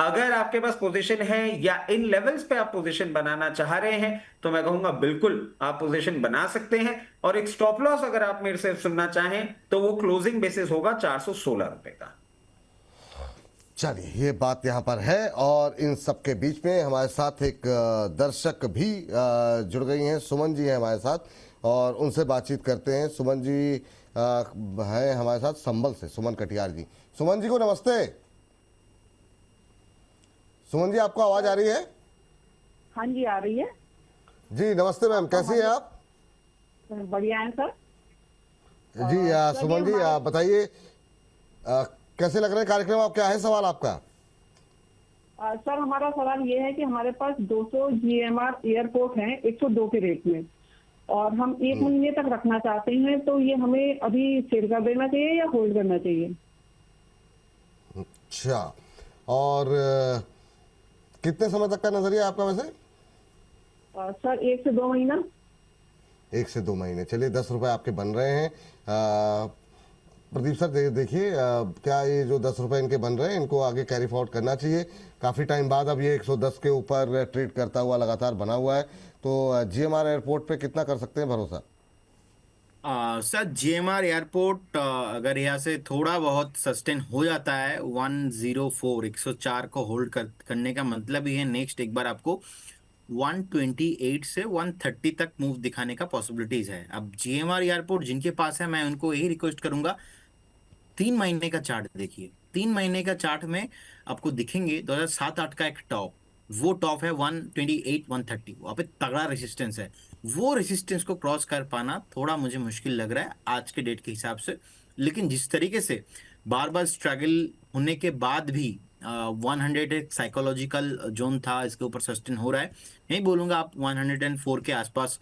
अगर आपके पास पोजीशन है या इन लेवल्स पे आप पोजीशन बनाना चाह रहे हैं तो मैं कहूंगा बिल्कुल आप पोजीशन बना सकते हैं। और एक स्टॉप लॉस अगर आप मेरे से सुनना चाहें तो वो क्लोजिंग बेसिस होगा 416 रुपए का। चलिए ये बात यहाँ पर है, और इन सब के बीच में हमारे साथ एक दर्शक भी जुड़ गई हैं, सुमन जी हैं हमारे साथ, और उनसे बातचीत करते हैं। सुमन जी है हमारे साथ संभल से, सुमन कटियार जी। सुमन जी को नमस्ते। सुमन जी आपको आवाज आ रही है? हाँ जी आ रही है जी नमस्ते मैम, कैसी हैं आप? बढ़िया है सर। जी सुमन जी बताइए कैसे लग रहे हैं कार्यक्रम? आप क्या है सवाल आपका? सर हमारा सवाल ये है कि हमारे पास 200 GMR एयरपोर्ट हैं 102 के रेट में, और हम 1 महीने तक रखना चाहते हैं, तो ये हमें अभी सेल कर देना चाहिए या होल्ड करना चाहिए? अच्छा, और कितने समय तक का नजरिया आपका वैसे? सर 1 से 2 महीना। 1 से 2 महीने, चलिए 10 रुपए आपके बन रहे हैं। प्रदीप सर देखिए क्या ये जो 10 रुपए इनके बन रहे हैं इनको आगे कैरी फॉरवर्ड करना चाहिए? काफ़ी टाइम बाद अब ये 110 के ऊपर ट्रेड करता हुआ लगातार बना हुआ है, तो GMR एयरपोर्ट पे कितना कर सकते हैं भरोसा? सर GMR एयरपोर्ट अगर यहाँ से थोड़ा बहुत सस्टेन हो जाता है 104 104 को होल्ड करने का मतलब ही है नेक्स्ट एक बार आपको 128 से 130 तक मूव दिखाने का पॉसिबिलिटीज है। अब जीएमआर एयरपोर्ट जिनके पास है, मैं उनको यही रिक्वेस्ट करूंगा, 3 महीने का चार्ट देखिए। 3 महीने का चार्ट में आपको दिखेंगे 2007-8 का एक टॉप, वो टॉप है 128 130, वहां पे तगड़ा रेसिस्टेंस है। वो रेसिस्टेंस को क्रॉस कर पाना थोड़ा मुझे मुश्किल लग रहा है आज के डेट के हिसाब से। लेकिन जिस तरीके से बार बार स्ट्रगल होने के बाद भी 100 एक साइकोलॉजिकल जोन था, इसके ऊपर सस्टेन हो रहा है। नहीं बोलूंगा आप 104 के आसपास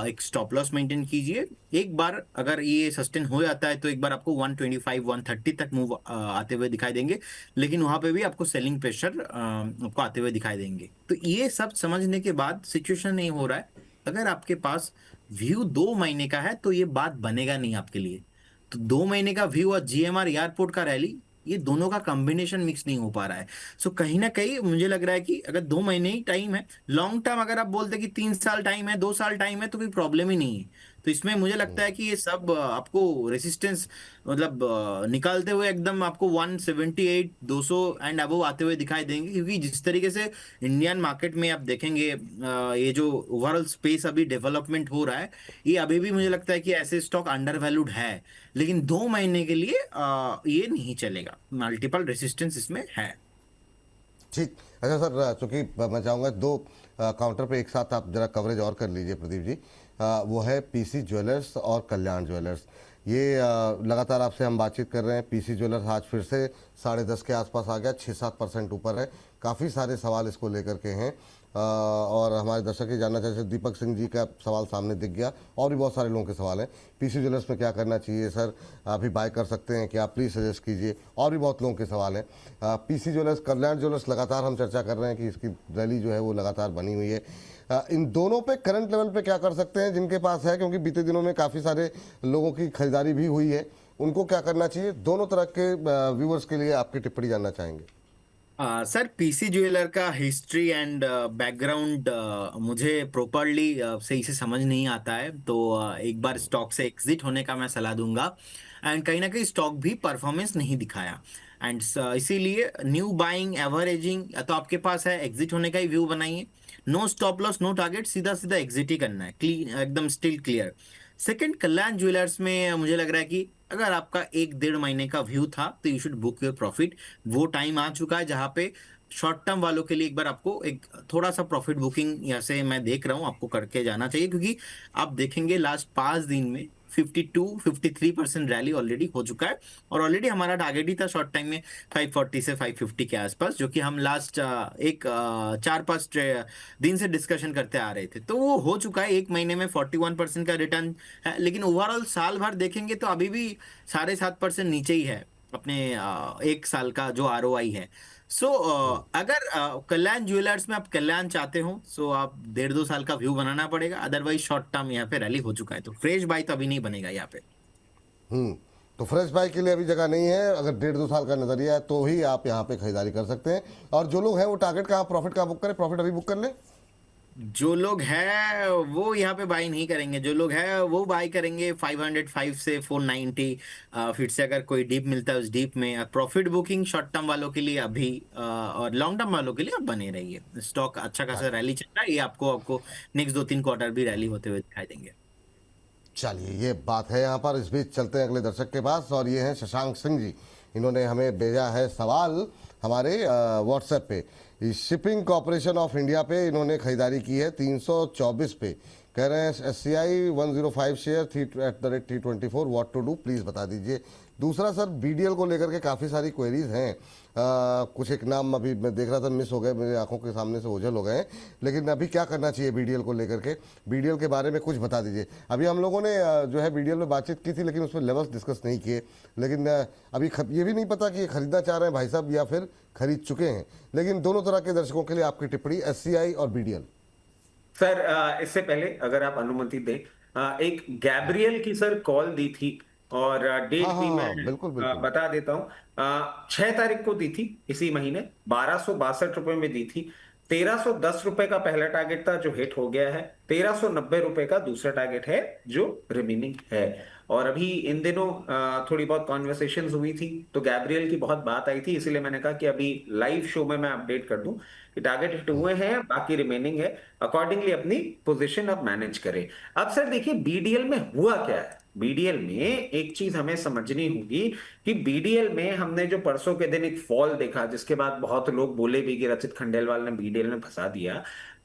एक स्टॉप लॉस मेंटेन कीजिए। एक बार अगर ये सस्टेन हो जाता है तो एक बार आपको 125 130 तक मूव आते हुए दिखाई देंगे, लेकिन वहां पे भी आपको सेलिंग प्रेशर आपको आते हुए दिखाई देंगे। तो ये सब समझने के बाद सिचुएशन नहीं हो रहा है, अगर आपके पास व्यू 2 महीने का है तो ये बात बनेगा नहीं आपके लिए। तो 2 महीने का व्यू और जीएमआर एयरपोर्ट का रैली, ये दोनों का कॉम्बिनेशन मिक्स नहीं हो पा रहा है। सो कहीं ना कहीं मुझे लग रहा है कि अगर 2 महीने ही टाइम है, लॉन्ग टर्म अगर आप बोलते कि 3 साल टाइम है, 2 साल टाइम है, तो कोई प्रॉब्लम ही नहीं है। तो इसमें मुझे लगता है कि ये सब आपको रेसिस्टेंस मतलब निकालते हुए एकदम आपको 178 200 एंड अबव आते हुए दिखाई देंगे, क्योंकि जिस तरीके से इंडियन मार्केट में आप देखेंगे ये जो ओवरऑल स्पेस अभी डेवलपमेंट हो रहा है, ये अभी भी मुझे लगता है कि ऐसे स्टॉक अंडर वैल्यूड है। लेकिन 2 महीने के लिए ये नहीं चलेगा, मल्टीपल रेसिस्टेंस इसमें है। ठीक। अच्छा सर, चूंकि मैं चाहूँगा दो काउंटर पे एक साथ आप जरा कवरेज और कर लीजिए प्रदीप जी। वो है पीसी ज्वेलर्स और कल्याण ज्वेलर्स। ये लगातार आपसे हम बातचीत कर रहे हैं। पीसी ज्वेलर्स आज फिर से 10.5 के आसपास आ गया, 6-7% ऊपर है। काफ़ी सारे सवाल इसको लेकर के हैं और हमारे दर्शक ये जानना चाहते हैं। दीपक सिंह जी का सवाल सामने दिख गया, और भी बहुत सारे लोगों के सवाल हैं। पीसी ज्वेलर्स में क्या करना चाहिए सर, अभी बाय कर सकते हैं क्या, प्लीज़ सजेस्ट कीजिए। और भी बहुत लोगों के सवाल हैं। पीसी ज्वेलर्स, कल्याण ज्वेलर्स, लगातार हम चर्चा कर रहे हैं कि इसकी रैली जो है वो लगातार बनी हुई है। इन दोनों पे करंट लेवल पे क्या कर सकते हैं जिनके पास है, क्योंकि बीते दिनों में काफ़ी सारे लोगों की खरीदारी भी हुई है, उनको क्या करना चाहिए? दोनों तरह के व्यूवर्स के लिए आपकी टिप्पणी जानना चाहेंगे। सर, पीसी ज्वेलर का हिस्ट्री एंड बैकग्राउंड मुझे प्रॉपरली सही से समझ नहीं आता है, तो एक बार स्टॉक से एग्जिट होने का मैं सलाह दूंगा। एंड कहीं ना कहीं स्टॉक भी परफॉर्मेंस नहीं दिखाया, एंड इसीलिए न्यू बाइंग एवरेजिंग, या तो आपके पास है एग्जिट होने का ही व्यू बनाइए, no stop loss no target, सीधा सीधा एग्जिट ही करना है, क्लीन एकदम still clear. Second, Kalyan jewellers में मुझे लग रहा है कि अगर आपका 1-1.5 महीने का व्यू था तो you should book your profit. वो टाइम आ चुका है जहां पे शॉर्ट टर्म वालों के लिए एक बार आपको एक थोड़ा सा प्रॉफिट बुकिंग यहाँ से मैं देख रहा हूँ आपको करके जाना चाहिए, क्योंकि आप देखेंगे लास्ट 5 दिन में 52-53% रैली ऑलरेडी हो चुका है, और ऑलरेडी हमारा टारगेट ही था शॉर्ट टाइम में 540 से 550 के आसपास, जो कि हम लास्ट 4-5 दिन से डिस्कशन करते आ रहे थे। तो वो हो चुका है, 1 महीने में 41% का रिटर्न है। लेकिन ओवरऑल साल भर देखेंगे तो अभी भी 7.5% नीचे ही है अपने 1 साल का जो ROI है। सो अगर कल्याण ज्वेलर्स में आप कल्याण चाहते हो, सो आप 1.5-2 साल का व्यू बनाना पड़ेगा, अदरवाइज शॉर्ट टर्म यहाँ पे रैली हो चुका है, तो फ्रेश बाय तो अभी नहीं बनेगा यहाँ पे। तो फ्रेश बाय के लिए अभी जगह नहीं है। अगर 1.5-2 साल का नजरिया है तो ही आप यहाँ पे खरीदारी कर सकते हैं। और जो लोग हैं वो टारगेट कहाँ, प्रॉफिट कहाँ बुक करें? प्रॉफिट अभी बुक कर लें। जो लोग है वो यहाँ पे बाय नहीं करेंगे, जो लोग है वो बाय करेंगे 505 से 490, फिर से अगर कोई डीप मिलता है उस डीप में। प्रॉफिट बुकिंग शॉर्ट टर्म वालों के लिए अभी और लॉन्ग टर्म वालों के लिए आप बने रहिए। स्टॉक अच्छा खासा रैली चल रहा है, ये आपको नेक्स्ट 2-3 क्वार्टर भी रैली होते हुए दिखाई देंगे। चलिए, ये बात है यहाँ पर। इस बीच चलते हैं अगले दर्शक के पास, और ये हैं शशांक सिंह जी। इन्होंने हमें भेजा है सवाल हमारे व्हाट्सएप पे। शिपिंग कॉरपोरेशन ऑफ इंडिया पे इन्होंने खरीदारी की है 324 पे। कह रहे हैं SCI 105 share @324, what to do, please बता दीजिए। दूसरा सर, BDL को लेकर के काफ़ी सारी क्वेरीज हैं। कुछ एक नाम अभी मैं देख रहा था मिस हो गए, मेरे आंखों के सामने से ओझल हो गए हैं। लेकिन अभी क्या करना चाहिए BDL को लेकर के? BDL के बारे में कुछ बता दीजिए। अभी हम लोगों ने जो है BDL में बातचीत की थी, लेकिन उसमें लेवल्स डिस्कस नहीं किए। लेकिन अभी ये भी नहीं पता कि ये खरीदना चाह रहे हैं भाई साहब या फिर खरीद चुके हैं। लेकिन दोनों तरह के दर्शकों के लिए आपकी टिप्पणी SCI और BDL। सर, इससे पहले अगर आप अनुमति दें, एक गैब्रियल की सर कॉल दी थी, और डेट भी मैं बिल्कुल बिल्कुल बता देता हूँ। 6 तारीख को दी थी इसी महीने, 1262 रुपए में दी थी। 1310 रुपए का पहला टारगेट था जो हिट हो गया है। 1390 रुपए का दूसरा टारगेट है जो रिमेनिंग है। और अभी इन दिनों थोड़ी बहुत कॉन्वर्सेशंस हुई थी, तो गैब्रियल की बहुत बात आई थी, इसीलिए मैंने कहा कि अभी लाइव शो में मैं अपडेट कर दूं कि टारगेट हिट हुए हैं, बाकी रिमेनिंग है, अकॉर्डिंगली अपनी पोजीशन अब मैनेज करें। अब सर देखिए बीडीएल में हुआ क्या है। बीडीएल में एक चीज हमें समझनी होगी कि बीडीएल में हमने जो परसों के दिन एक फॉल देखा, जिसके बाद बहुत लोग बोले भी कि रचित खंडेलवाल ने बीडीएल में फंसा दिया।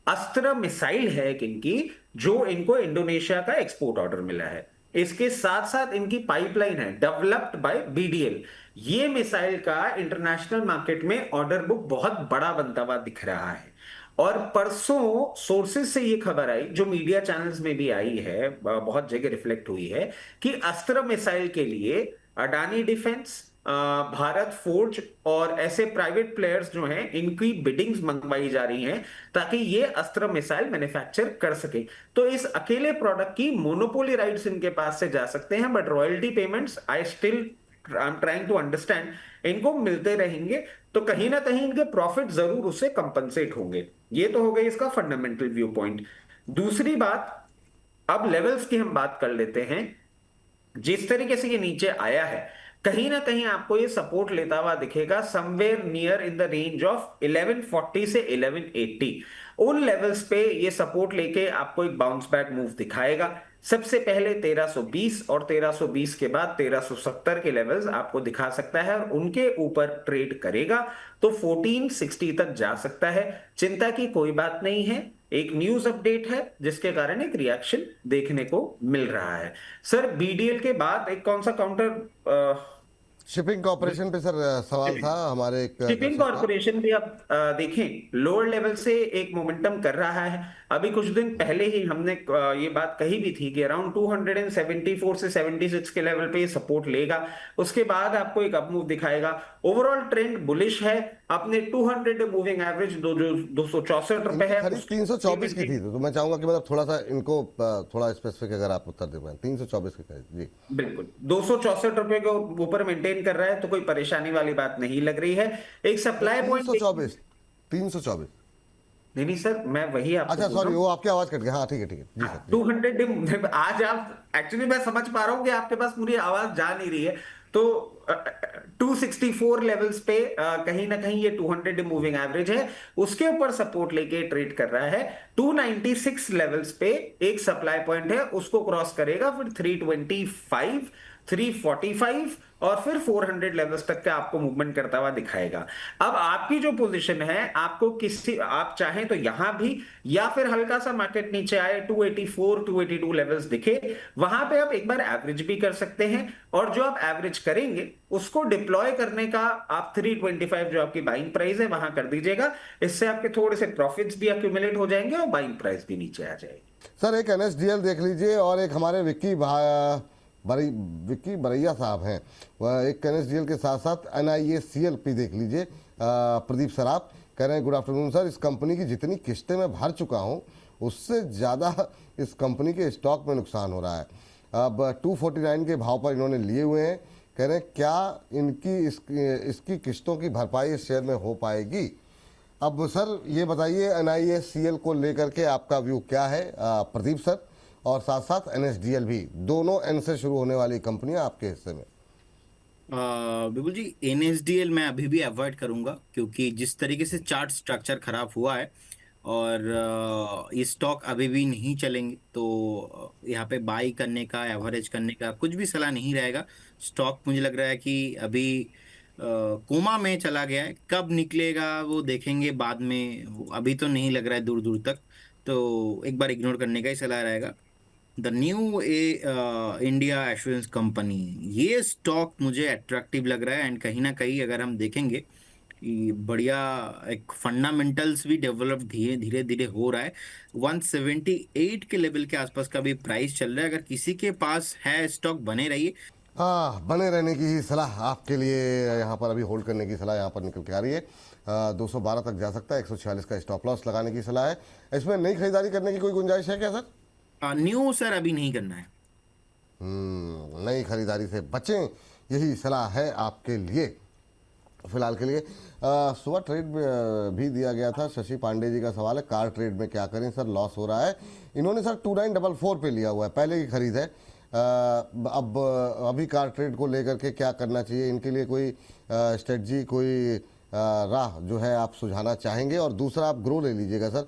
अस्त्र मिसाइल है इनकी, जो इनको इंडोनेशिया का एक्सपोर्ट ऑर्डर मिला है, इसके साथ साथ इनकी पाइपलाइन है डेवलप्ड बाय बीडीएल। ये मिसाइल का इंटरनेशनल मार्केट में ऑर्डर बुक बहुत बड़ा बनता हुआ दिख रहा है। और परसों सोर्सेज से ये खबर आई, जो मीडिया चैनल्स में भी आई है, बहुत जगह रिफ्लेक्ट हुई है, कि अस्त्र मिसाइल के लिए अडानी डिफेंस, भारत फोर्ज और ऐसे प्राइवेट प्लेयर्स जो हैं, इनकी बिडिंग्स मंगवाई जा रही हैं ताकि ये अस्त्र मिसाइल मैन्युफैक्चर कर सके। तो इस अकेले प्रोडक्ट की मोनोपोली राइट्स इनके पास से जा सकते हैं, but royalty payments I am trying to understand, इनको मिलते रहेंगे। तो कहीं ना कहीं इनके प्रॉफिट जरूर उससे कंपनसेट होंगे। ये तो हो गई इसका फंडामेंटल व्यू पॉइंट। दूसरी बात, अब लेवल्स की हम बात कर लेते हैं। जिस तरीके से ये नीचे आया है, कहीं ना कहीं आपको ये सपोर्ट लेता हुआ दिखेगा somewhere near in the range of 1140 से 1180। उन लेवल्स पे ये सपोर्ट लेके आपको एक बाउंस बैक मूव दिखाएगा। सबसे पहले 1320 और 1320 के बाद 1370 के लेवल्स आपको दिखा सकता है, और उनके ऊपर ट्रेड करेगा तो 1460 तक जा सकता है। चिंता की कोई बात नहीं है, एक न्यूज अपडेट है जिसके कारण एक रिएक्शन देखने को मिल रहा है। सर बीडीएल के बाद एक कौन सा काउंटर, शिपिंग कॉर्पोरेशन पे सर सवाल था हमारे एक शिपिंग दर्शक का। कॉर्पोरेशन भी आप देखें लोअर लेवल से एक मोमेंटम कर रहा है। अभी कुछ दिन पहले ही हमने ये बात कही भी थी कि अराउंड 274 से 76 के लेवल पे ये सपोर्ट लेगा, उसके बाद आपको एक अप मूव दिखाएगा। ओवरऑल ट्रेंड बुलिश है। अपने 200 मूविंग एवरेज जो 264 रुपए है, खरीद 324 की थी, तो मैं चाहूंगा कि मतलब थोड़ा सा इनको थोड़ा स्पेसिफिक अगर आप उत्तर दे पाए। 324 की खरीद जी बिल्कुल 264 रुपए के ऊपर मेंटेन कर रहा है, तो कोई परेशानी वाली बात नहीं लग रही है। एक सप्लाई पॉइंट 324 नहीं नहीं सर, मैं वही आपको अच्छा बोल रहा सॉरी, हूं। वो आपकी आवाज कट गई। हाँ ठीक है जी सर। 200 आज आप एक्चुअली, मैं समझ पा रहा हूं कि आपके पास पूरी आवाज जा नहीं रही है, तो 264 लेवल्स पे कहीं ना कहीं ये 200 मूविंग एवरेज है, उसके ऊपर सपोर्ट लेके ट्रेड कर रहा है। 296 लेवल्स पे एक सप्लाई पॉइंट है, उसको क्रॉस करेगा, फिर 325, 345 और फिर 400 लेवल्स तक का आपको मूवमेंट करता हुआ दिखाएगा। अब आपकी जो पोजीशन है, आपको किसी, आप चाहें तो यहां भी, या फिर हल्का सा मार्केट नीचे आए 284 282 लेवल्स दिखे, वहां पे आप एक बार एवरेज भी कर सकते हैं, और जो आप एवरेज करेंगे उसको डिप्लॉय करने का आप 325 जो आपकी बाइंग प्राइस है वहां कर दीजिएगा। इससे आपके थोड़े से प्रॉफिट्स भी एक्यूमुलेट हो जाएंगे और बाइंग प्राइस भी नीचे आ जाएगी। सर एक एनएसडीएल देख लीजिए, और एक हमारे विक्की बरैया साहब हैं, वह एक एनएसडीएल के साथ साथ एनआईएसीएल भी देख लीजिए। प्रदीप सराफ कह रहे हैं गुड आफ्टरनून सर, इस कंपनी की जितनी किस्तें मैं भर चुका हूं उससे ज़्यादा इस कंपनी के स्टॉक में नुकसान हो रहा है। अब 249 के भाव पर इन्होंने लिए हुए हैं। कह रहे हैं क्या इसकी किस्तों की भरपाई इस शेयर में हो पाएगी? अब सर ये बताइए एनआईएसीएल को लेकर के आपका व्यू क्या है प्रदीप सर, और साथ साथ एनएसडीएल भी, दोनों एन से शुरू होने वाली कंपनियां आपके हिस्से में। बिल्कुल जी, एनएसडीएल मैं अभी भी अवॉइड करूंगा, क्योंकि जिस तरीके से चार्ट स्ट्रक्चर खराब हुआ है और ये स्टॉक अभी भी नहीं चलेंगे, तो यहाँ पे बाई करने का, एवरेज करने का कुछ भी सलाह नहीं रहेगा। स्टॉक मुझे लग रहा है कि अभी कोमा में चला गया है, कब निकलेगा वो देखेंगे बाद में, अभी तो नहीं लग रहा है दूर दूर तक, तो एक बार इग्नोर करने का ही सलाह रहेगा। The new India assurance company, ये स्टॉक मुझे अट्रैक्टिव लग रहा है, एंड कहीं ना कहीं अगर हम देखेंगे बढ़िया एक फंडामेंटल्स भी डेवलप धीरे धीरे हो रहा है। 178 के लेवल के आसपास का भी प्राइस चल रहा है। अगर किसी के पास है स्टॉक, बने रहिए। हाँ, बने रहने की ही सलाह आपके लिए यहाँ पर, अभी होल्ड करने की सलाह यहाँ पर निकल के आ रही है। 212 तक जा सकता है, 146 का स्टॉप लॉस लगाने की सलाह है। इसमें नई खरीदारी करने की कोई गुंजाइश है क्या सर? न्यू सर अभी नहीं करना है। नई खरीदारी से बचें, यही सलाह है आपके लिए। फिलहाल के लिए। सुबह ट्रेड भी दिया गया था। शशि पांडे जी का सवाल है, कार ट्रेड में क्या करें सर, लॉस हो रहा है। इन्होंने सर 2944 पे लिया हुआ है, पहले की खरीद है। अब अभी कार ट्रेड को लेकर के क्या करना चाहिए, इनके लिए कोई स्ट्रेटजी, कोई राह जो है आप सुझाना चाहेंगे? और दूसरा आप ग्रो ले लीजिएगा सर।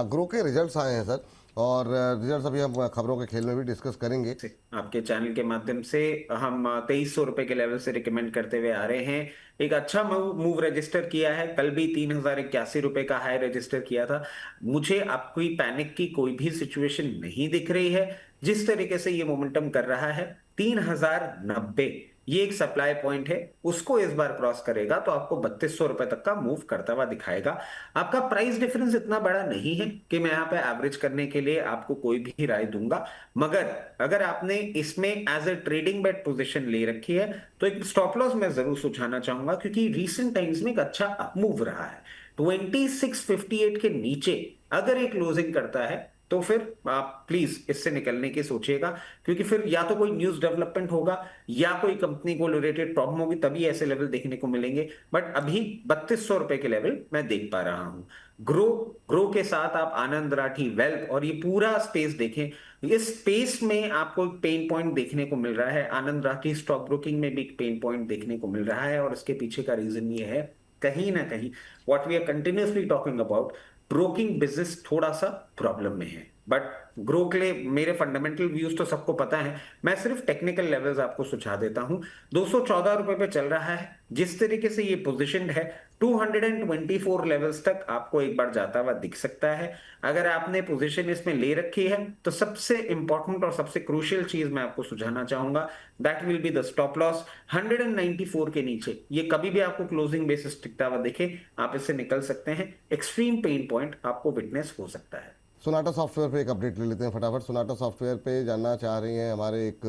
ग्रो के रिजल्ट्स आए हैं सर, और रिजल्ट्स अभी हम खबरों के खेल में भी डिस्कस करेंगे। आपके चैनल के माध्यम से हम 2300 रुपए के लेवल से रिकमेंड करते हुए आ रहे हैं। एक अच्छा मूव रजिस्टर किया है, कल भी 3081 रुपए का हाई रजिस्टर किया था। मुझे आपकी पैनिक की कोई भी सिचुएशन नहीं दिख रही है। जिस तरीके से ये मोमेंटम कर रहा है 3090, ये एक सप्लाई पॉइंट है, उसको इस बार क्रॉस करेगा तो आपको 3200 रुपए तक का मूव करता हुआ दिखाएगा। आपका प्राइस डिफरेंस इतना बड़ा नहीं है कि मैं यहाँ पे एवरेज करने के लिए आपको कोई भी राय दूंगा, मगर अगर आपने इसमें as a trading bet position ले रखी है तो एक स्टॉप लॉस मैं जरूर सुझाना चाहूंगा, क्योंकि रीसेंट टाइम्स में एक अच्छा अप मूव रहा है। 2658 के नीचे अगर एक क्लोजिंग करता है तो फिर आप प्लीज इससे निकलने की सोचिएगा, क्योंकि फिर या तो कोई न्यूज डेवलपमेंट होगा या कोई कंपनी को रिलेटेड प्रॉब्लम होगी, तभी ऐसे लेवल देखने को मिलेंगे। बट अभी 3200 रुपए के लेवल मैं देख पा रहा हूं। ग्रो के साथ आप आनंद राठी, वेल्थ और ये पूरा स्पेस देखें, इस स्पेस में आपको एक पेन पॉइंट देखने को मिल रहा है। आनंद राठी स्टॉक ब्रोकिंग में भी एक पेन पॉइंट देखने को मिल रहा है, और इसके पीछे का रीजन ये है, कहीं ना कहीं what we are continuously talking about, broking business थोड़ा सा प्रॉब्लम में है। बट ग्रो के लिए मेरे फंडामेंटल व्यूज तो सबको पता है, मैं सिर्फ टेक्निकल लेवल्स आपको सुझा देता हूं। 214 रुपए पे चल रहा है, जिस तरीके से ये पोजीशन है 224 लेवल्स तक आपको एक बार जाता हुआ दिख सकता है। अगर आपने पोजीशन इसमें ले रखी है तो सबसे इंपॉर्टेंट और सबसे क्रूशियल चीज मैं आपको सुझाना चाहूंगा, that will be the stop loss 194 के नीचे। ये कभी भी आपको क्लोजिंग बेसिस टिकता हुआ दिखे, आप इससे निकल सकते हैं। एक्सट्रीम पेन पॉइंट आपको विटनेस हो सकता है। सोनाटा सॉफ्टवेयर पे एक अपडेट ले लेते हैं फटाफट। सोनाटा सॉफ्टवेयर पे जानना चाह रही हैं हमारे एक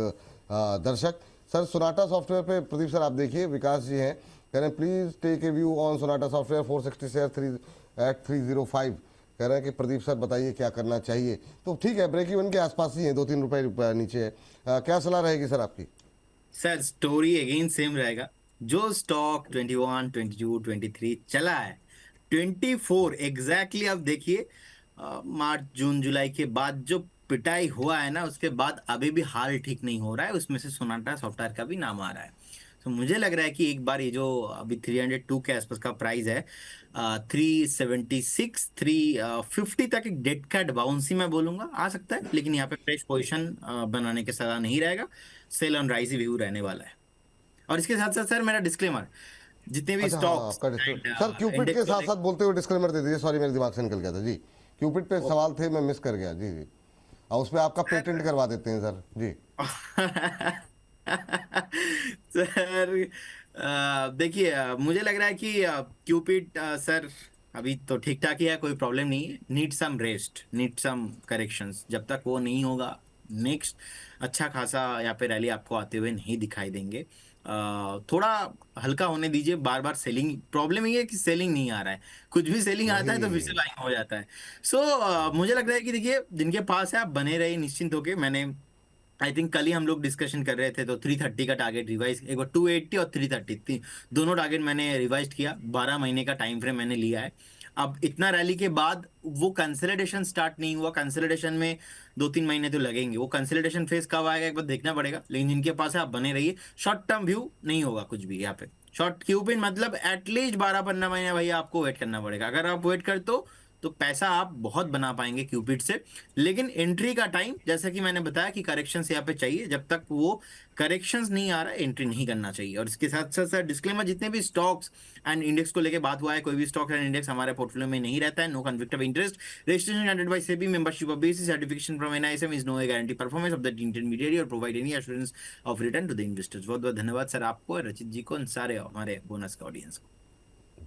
दर्शक। सर सोनाटा सॉफ्टवेयर पे प्रदीप सर आप देखिए, विकास जी हैं, कह रहे हैं please take a view on Sonata software 460 share 305। कह रहे हैं कि प्रदीप सर बताइए क्या करना चाहिए। तो ठीक है, ब्रेक इवन के आसपास ही है, 2-3 रुपए नीचे है। क्या सलाह रहेगी सर आपकी? सर स्टोरी अगेन सेम रहेगा। जो स्टॉक 21, 22, 23 चला है, 24 एग्जैक्टली आप देखिए, मार्च जून जुलाई के बाद जो पिटाई हुआ है ना, उसके बाद अभी भी हाल ठीक नहीं हो रहा है। उसमें से सोनाटा सॉफ्टवेयर का भी नाम आ रहा है। तो मुझे लग रहा है कि एक बार ये जो अभी 302 के आसपास का प्राइस है, 376, 350 तक एक डेड कैट बाउंसी मैं बोलूंगा आ सकता है, लेकिन यहाँ पे फ्रेश पोजीशन बनाने के सलाह नहीं रहेगा। सेल ऑन राइज व्यू रहने वाला है। और इसके साथ साथ सर मेरा डिस्क्लेमर, जितने भी अच्छा, हाँ, स्टॉक्स सर क्यूपिड के साथ साथ बोलते हुए डिस्क्लेमर दे दीजिए। सॉरी, मेरे दिमाग से निकल गया था जी। क्यूपिड पे सवाल थे, मैं मिस कर गया जी। जी, और उसमें आपका पेटेंट करवा देते हैं सर जी। सर देखिए, मुझे लग रहा है कि क्यूपिड सर अभी तो ठीक ठाक ही है, कोई प्रॉब्लम नहीं है। Need some rest, need some corrections. जब तक वो नहीं होगा, नेक्स्ट अच्छा खासा यहाँ पे रैली आपको आते हुए नहीं दिखाई देंगे। थोड़ा हल्का होने दीजिए। बार बार सेलिंग, प्रॉब्लम ये है कि सेलिंग नहीं आ रहा है। कुछ भी सेलिंग आता है तो फिर से बाइंग हो जाता है। सो मुझे लग रहा है कि देखिए, जिनके पास है आप बने रहिए निश्चिंत होके। मैंने आई थिंक कल ही हम लोग डिस्कशन कर रहे थे, तो 330 का टारगेट रिवाइज, एक बार 280 और 330 दोनों टारगेट मैंने रिवाइज किया। 12 महीने का टाइम फ्रेम मैंने लिया है। अब इतना रैली के बाद वो कंसोलिडेशन स्टार्ट नहीं हुआ। कंसोलिडेशन में 2-3 महीने तो लगेंगे। वो कंसोलिडेशन फेज कब आएगा एक बार देखना पड़ेगा। लेकिन जिनके पास है आप बने रहिए। शॉर्ट टर्म व्यू नहीं होगा कुछ भी यहाँ पे। शॉर्ट क्यूपिन मतलब एटलीस्ट 12-15 महीने भैया आपको वेट करना पड़ेगा। अगर आप वेट कर तो पैसा आप बहुत बना पाएंगे क्यूपिड से। लेकिन एंट्री का टाइम, जैसा कि मैंने बताया कि करेक्शंस यहाँ पे चाहिए। जब तक वो करेक्शंस नहीं आ रहा है, एंट्री नहीं करना चाहिए। और इसके साथ साथ सर डिस्क्लेमर, जितने भी स्टॉक्स एंड इंडेक्स को लेकर बात हुआ है, कोई भी स्टॉक एंड इंडेक्स हमारे पोर्टफोलियो में नहीं रहता है। No conflict of interest, registration granted by SEBI, membership of basis, certification from NISM is no guarantee performance of the intermediary और provide any assurance of return to the investors. बहुत बहुत धन्यवाद sir आपको, रचित जी को, सारे हमारे बोनस का ऑडियंस को।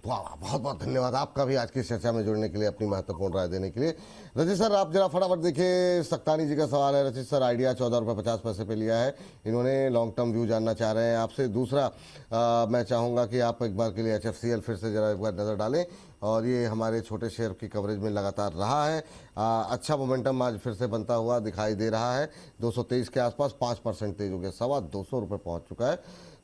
वाह, बहुत बहुत धन्यवाद आपका भी आज की चर्चा में जुड़ने के लिए, अपनी महत्वपूर्ण राय देने के लिए। रचित सर आप जरा फटाफट देखिए, सक्तानी जी का सवाल है। रचित सर आइडिया 14 रुपये 50 पैसे पे लिया है। इन्होंने लॉन्ग टर्म व्यू जानना चाह रहे हैं आपसे। दूसरा मैं चाहूँगा कि आप एक बार के लिए HFCL फिर से जरा एक बार नज़र डालें। और ये हमारे छोटे शेयर की कवरेज में लगातार रहा है। अच्छा मोमेंटम आज फिर से बनता हुआ दिखाई दे रहा है। 223 के आसपास 5% तेज हो गया, 225 रुपये पहुँच चुका है।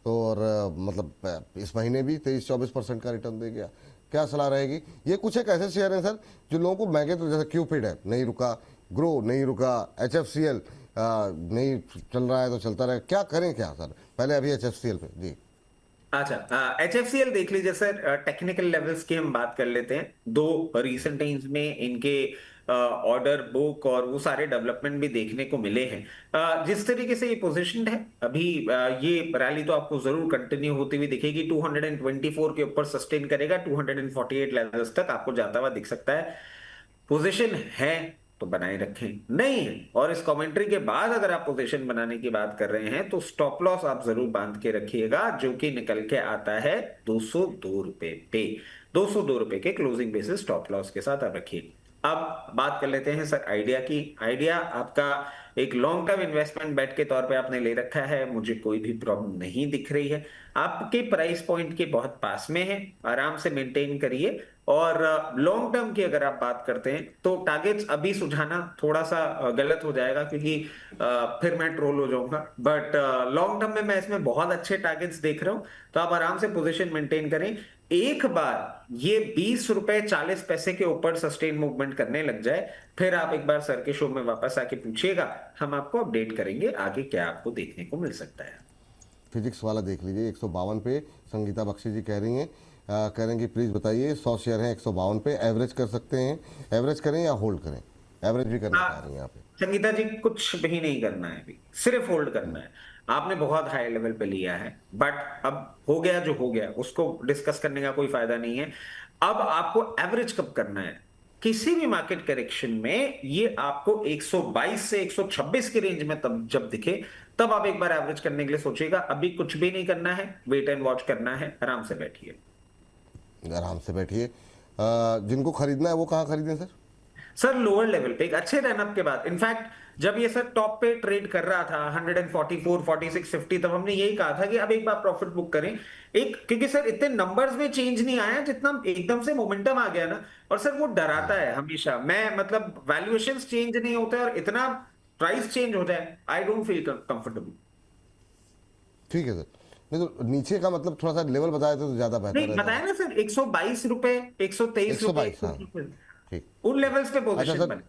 तो और मतलब इस महीने भी 23-24% का रिटर्न दे गया। क्या सलाह रहेगी? ये कुछ एक ऐसे शेयर हैं सर जो लोगों को महंगे, तो जैसे क्यूपिड है नहीं रुका, ग्रो नहीं रुका, HFCL नहीं चल रहा है तो चलता रहे, क्या करें क्या सर? पहले अभी HFCL पे जी। अच्छा, HFCL देख लीजिए सर, टेक्निकल लेवल्स की हम बात कर लेते हैं। दो रीसेंट टाइम्स में इनके ऑर्डर बुक और वो सारे डेवलपमेंट भी देखने को मिले हैं। जिस तरीके से ये पोजीशनड है अभी, ये रैली तो आपको जरूर कंटिन्यू होती हुई दिखेगी। 224 के ऊपर सस्टेन करेगा, 248 लेवल्स तक आपको जाता हुआ दिख सकता है। पोजीशन है तो बनाए रखें, नहीं है और इस कमेंट्री के बाद अगर आप पोजीशन बनाने की बात कर रहे हैं तो स्टॉप लॉस आप जरूर बांध के रखिएगा, जो कि निकल के आता है 202 रुपए पे। 202 रुपए के क्लोजिंग बेसिस स्टॉप लॉस के साथ आप रखिए। अब बात कर लेते हैं सर आइडिया की। आइडिया आपका एक लॉन्ग टर्म इन्वेस्टमेंट बेट के तौर पे आपने ले रखा है, मुझे कोई भी प्रॉब्लम नहीं दिख रही है। आपके प्राइस पॉइंट के बहुत पास में है, आराम से मेंटेन करिए। और लॉन्ग टर्म की अगर आप बात करते हैं तो टारगेट्स अभी सुझाना थोड़ा सा गलत हो जाएगा, क्योंकि फिर मैं ट्रोल हो जाऊंगा। बट लॉन्ग टर्म में मैं इसमें बहुत अच्छे टारगेट्स देख रहा हूं, तो आप आराम से पोजीशन मेंटेन करें। एक बार ये 20 रुपए 40 पैसे के ऊपर सस्टेन मूवमेंट करने लग जाए, फिर आप एक बार सर के शो में वापस आके पूछिएगा, हम आपको अपडेट करेंगे आगे क्या आपको देखने को मिल सकता है। फिजिक्स वाला देख लीजिए 152 पे संगीता बख्शी जी कह रही हैं, कह रहे हैं कि प्लीज़ बताइए 100 शेयर हैं 152 पे, एवरेज कर सकते हैं, एवरेज करें या होल्ड करें? एवरेज भी करना चाह रही हैं यहाँ पे संगीता जी। कुछ भी नहीं करना है अभी, सिर्फ होल्ड करना है। आपने बहुत हाई लेवल पे लिया है, बट अब हो गया जो हो गया, उसको डिस्कस करने का कोई फायदा नहीं है। अब आपको एवरेज कब करना है? किसी भी मार्केट करेक्शन में ये आपको 122 से 126 की रेंज में तब जब दिखे, तब आप एक बार एवरेज करने के लिए सोचिएगा। अभी कुछ भी नहीं करना है, वेट एंड वॉच करना है, आराम से बैठिए। आराम से बैठिए। जिनको खरीदना है वो कहाँ खरीदें सर? सर लोअर लेवल पे एक अच्छे रनअप के बाद, इनफैक्ट जब ये सर टॉप पे ट्रेड कर रहा था 144, 46, 50, तब हमने यही कहा था कि अब एक बार प्रॉफिट बुक करें। एक क्योंकि सर इतने नंबर्स में चेंज नहीं आया जितना एकदम से मोमेंटम आ गया ना, और सर वो डराता है हमेशा। मैं मतलब वैल्यूएशंस चेंज नहीं होते और इतना प्राइस चेंज हो जाए, आई डोंट फील कंफर्टेबल। ठीक है सर, नहीं तो नीचे का मतलब थोड़ा सा लेवल बताए तो ज़्यादा बेहतर नहीं बताया ना सर, 122 रुपए, 123 रुपए, 122, हाँ। ठीक, उन लेवल्स पे अच्छा पोजीशन सर, बने।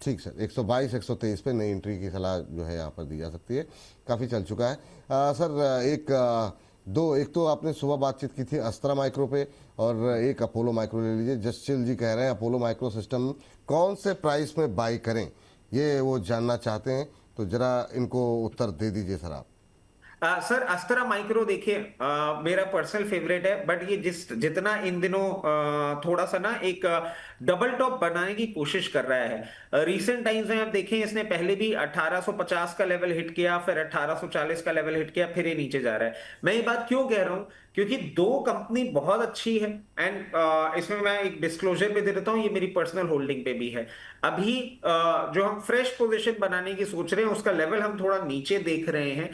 ठीक सर, 122 123 पे नई एंट्री की सलाह जो है यहाँ पर दी जा सकती है, काफ़ी चल चुका है। सर एक तो आपने सुबह बातचीत की थी अस्त्रा माइक्रो पे, और एक अपोलो माइक्रो ले लीजिए। जसचिल जी कह रहे हैं अपोलो माइक्रो सिस्टम कौन से प्राइस में बाई करें, ये वो जानना चाहते हैं, तो जरा इनको उत्तर दे दीजिए सर आप। सर अस्त्रा माइक्रो देखिए, मेरा पर्सनल फेवरेट है, बट ये जितना इन दिनों थोड़ा सा ना एक डबल टॉप बनाने की कोशिश कर रहा है। रीसेंट टाइम्स में आप देखें, इसने पहले भी 1850 का लेवल हिट किया, फिर 1840 का लेवल हिट किया, फिर ये नीचे जा रहा है। मैं ये बात क्यों कह रहा हूं? क्योंकि दो कंपनी बहुत अच्छी है, एंड इसमें मैं एक डिस्क्लोजर भी दे देता हूं, ये मेरी पर्सनल होल्डिंग पे भी है। अभी जो हम फ्रेश पोजीशन बनाने की सोच रहे हैं, उसका लेवल हम थोड़ा नीचे देख रहे हैं।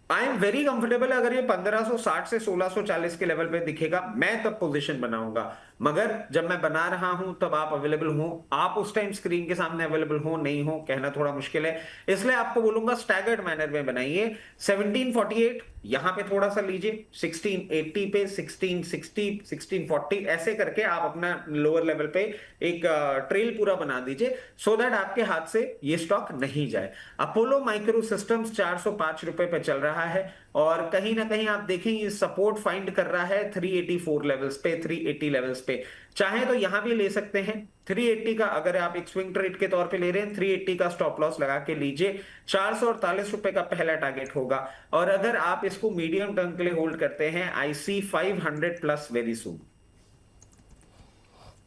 आई एम वेरी कंफर्टेबल, अगर ये 1560 से 1640 के लेवल पे दिखेगा, मैं तब पोजीशन बनाऊंगा। मगर जब मैं बना रहा हूं तब आप अवेलेबल हो, आप उस टाइम स्क्रीन के सामने अवेलेबल हो नहीं हो कहना थोड़ा मुश्किल है, इसलिए आपको बोलूंगा स्टैगर्ड मैनर में बनाइए। 1748 यहां पे थोड़ा सा लीजिए, 1680 पे, 1660, 1640 ऐसे करके आप अपना लोअर लेवल पे एक ट्रेल पूरा बना दीजिए, सो दैट आपके हाथ से ये स्टॉक नहीं जाए। अपोलो माइक्रो सिस्टम्स 405 रुपए पे चल रहा है, और कहीं ना कहीं आप देखें ये सपोर्ट फाइंड कर रहा है 384 लेवल्स पे, 380 लेवल्स पे। चाहे तो यहां भी ले सकते हैं 380 का, अगर आप एक स्विंग ट्रेड के तौर पे ले रहे हैं 380 का स्टॉप लॉस लगा के लीजिए। 448 रुपए का पहला टारगेट होगा, और अगर आप इसको मीडियम टर्म के लिए होल्ड करते हैं, आई सी 500 प्लस वेरी सून।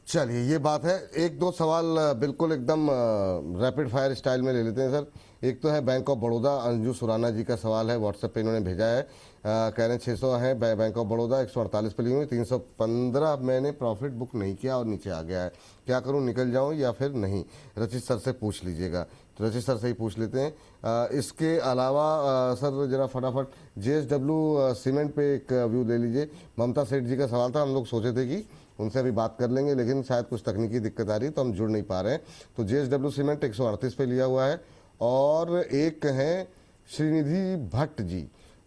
चलिए ये बात है। एक दो सवाल बिल्कुल एकदम रैपिड फायर स्टाइल में ले लेते हैं सर। एक तो है बैंक ऑफ बड़ौदा, अंजू सुराना जी का सवाल है, व्हाट्सएप पे इन्होंने भेजा है। कह रहे हैं 600 है बैंक ऑफ बड़ौदा, 148 पे ली हुई, 315 मैंने प्रॉफिट बुक नहीं किया और नीचे आ गया है, क्या करूं, निकल जाऊं या फिर नहीं? रचित सर से पूछ लीजिएगा। तो रचित सर से ही पूछ लेते हैं। इसके अलावा सर जरा फटाफट JSW सीमेंट पे एक व्यू ले लीजिए। ममता सेठ जी का सवाल था, हम लोग सोचे थे कि उनसे अभी बात कर लेंगे, लेकिन शायद कुछ तकनीकी दिक्कत आ रही है तो हम जुड़ नहीं पा रहे हैं। तो JSW सीमेंट 138 पे लिया हुआ है। और एक हैं श्रीनिधि भट्ट जी,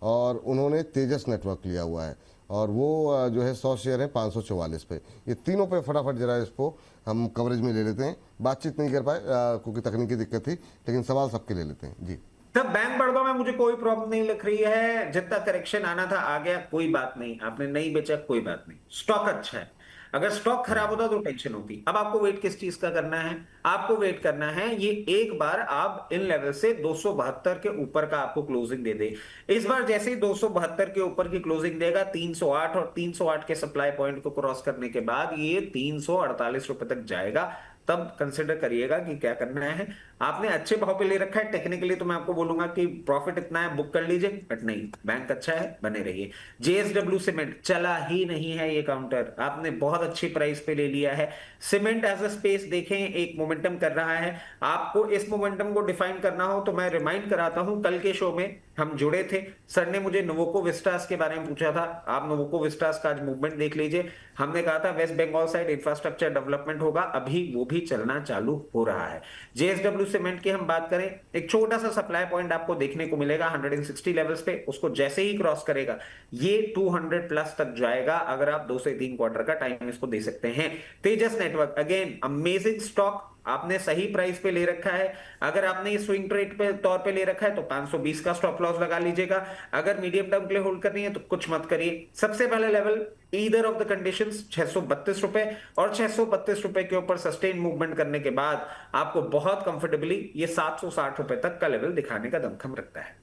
और उन्होंने तेजस नेटवर्क लिया हुआ है और वो जो है 100 शेयर है 544 पे। ये तीनों पे फटाफट जरा इसको हम कवरेज में ले लेते हैं। बातचीत नहीं कर पाए क्योंकि तकनीकी दिक्कत थी, लेकिन सवाल सबके ले लेते हैं जी। तब बैंक बड़ौदा में मुझे कोई प्रॉब्लम नहीं लग रही है, जितना करेक्शन आना था आ गया, कोई बात नहीं, आपने नहीं बेचा कोई बात नहीं, स्टॉक अच्छा है। अगर स्टॉक खराब होता तो टेंशन होती। अब आपको वेट किस चीज का करना है? आपको वेट करना है ये एक बार आप इन लेवल से 272 के ऊपर का आपको क्लोजिंग दे दे। इस बार जैसे ही 272 के ऊपर की क्लोजिंग देगा 308 और 308 के सप्लाई पॉइंट को क्रॉस करने के बाद ये 348 रुपए तक जाएगा, तब कंसिडर करिएगा कि क्या करना है। आपने अच्छे भाव पे ले रखा है, टेक्निकली तो मैं आपको बोलूंगा कि प्रॉफिट इतना है बुक कर लीजिए, बट नहीं, बैंक अच्छा है, बने रहिए। जेएसडब्ल्यू सीमेंट चला ही नहीं है, ये काउंटर आपने बहुत अच्छी प्राइस पे ले लिया है। सीमेंट एज अ स्पेस देखें, एक मोमेंटम कर रहा है। आपको इस मोमेंटम को डिफाइन करना हो तो मैं रिमाइंड कराता हूं, कल के शो में हम जुड़े थे, सर ने मुझे नोवोको विस्टास के बारे में पूछा था। आप नोवोको विस्टास का आज मूवमेंट देख लीजिए। हमने कहा था West Bengal side infrastructure development होगा, अभी वो भी चलना चालू हो रहा है। जेएसडब्ल्यू सीमेंट की हम बात करें, एक छोटा सा सप्लाई पॉइंट आपको देखने को मिलेगा 160 लेवल्स पे, उसको जैसे ही क्रॉस करेगा ये 200 प्लस तक जाएगा। अगर आप 2 से 3 क्वार्टर का टाइम इसको दे सकते हैं। तेजस नेटवर्क अगेन अमेजिंग स्टॉक, आपने सही प्राइस पे ले रखा है। अगर आपने ये स्विंग ट्रेड पे तौर पे ले रखा है तो 520 का स्टॉप लॉस लगा लीजिएगा। अगर मीडियम टर्म के लिए होल्ड करनी है तो कुछ मत करिए। सबसे पहले level either of the conditions 632 रुपए, और 632 रुपए के ऊपर सस्टेन मूवमेंट करने के बाद आपको बहुत कंफर्टेबली ये 760 रुपए तक का लेवल दिखाने का दमखम रखता है।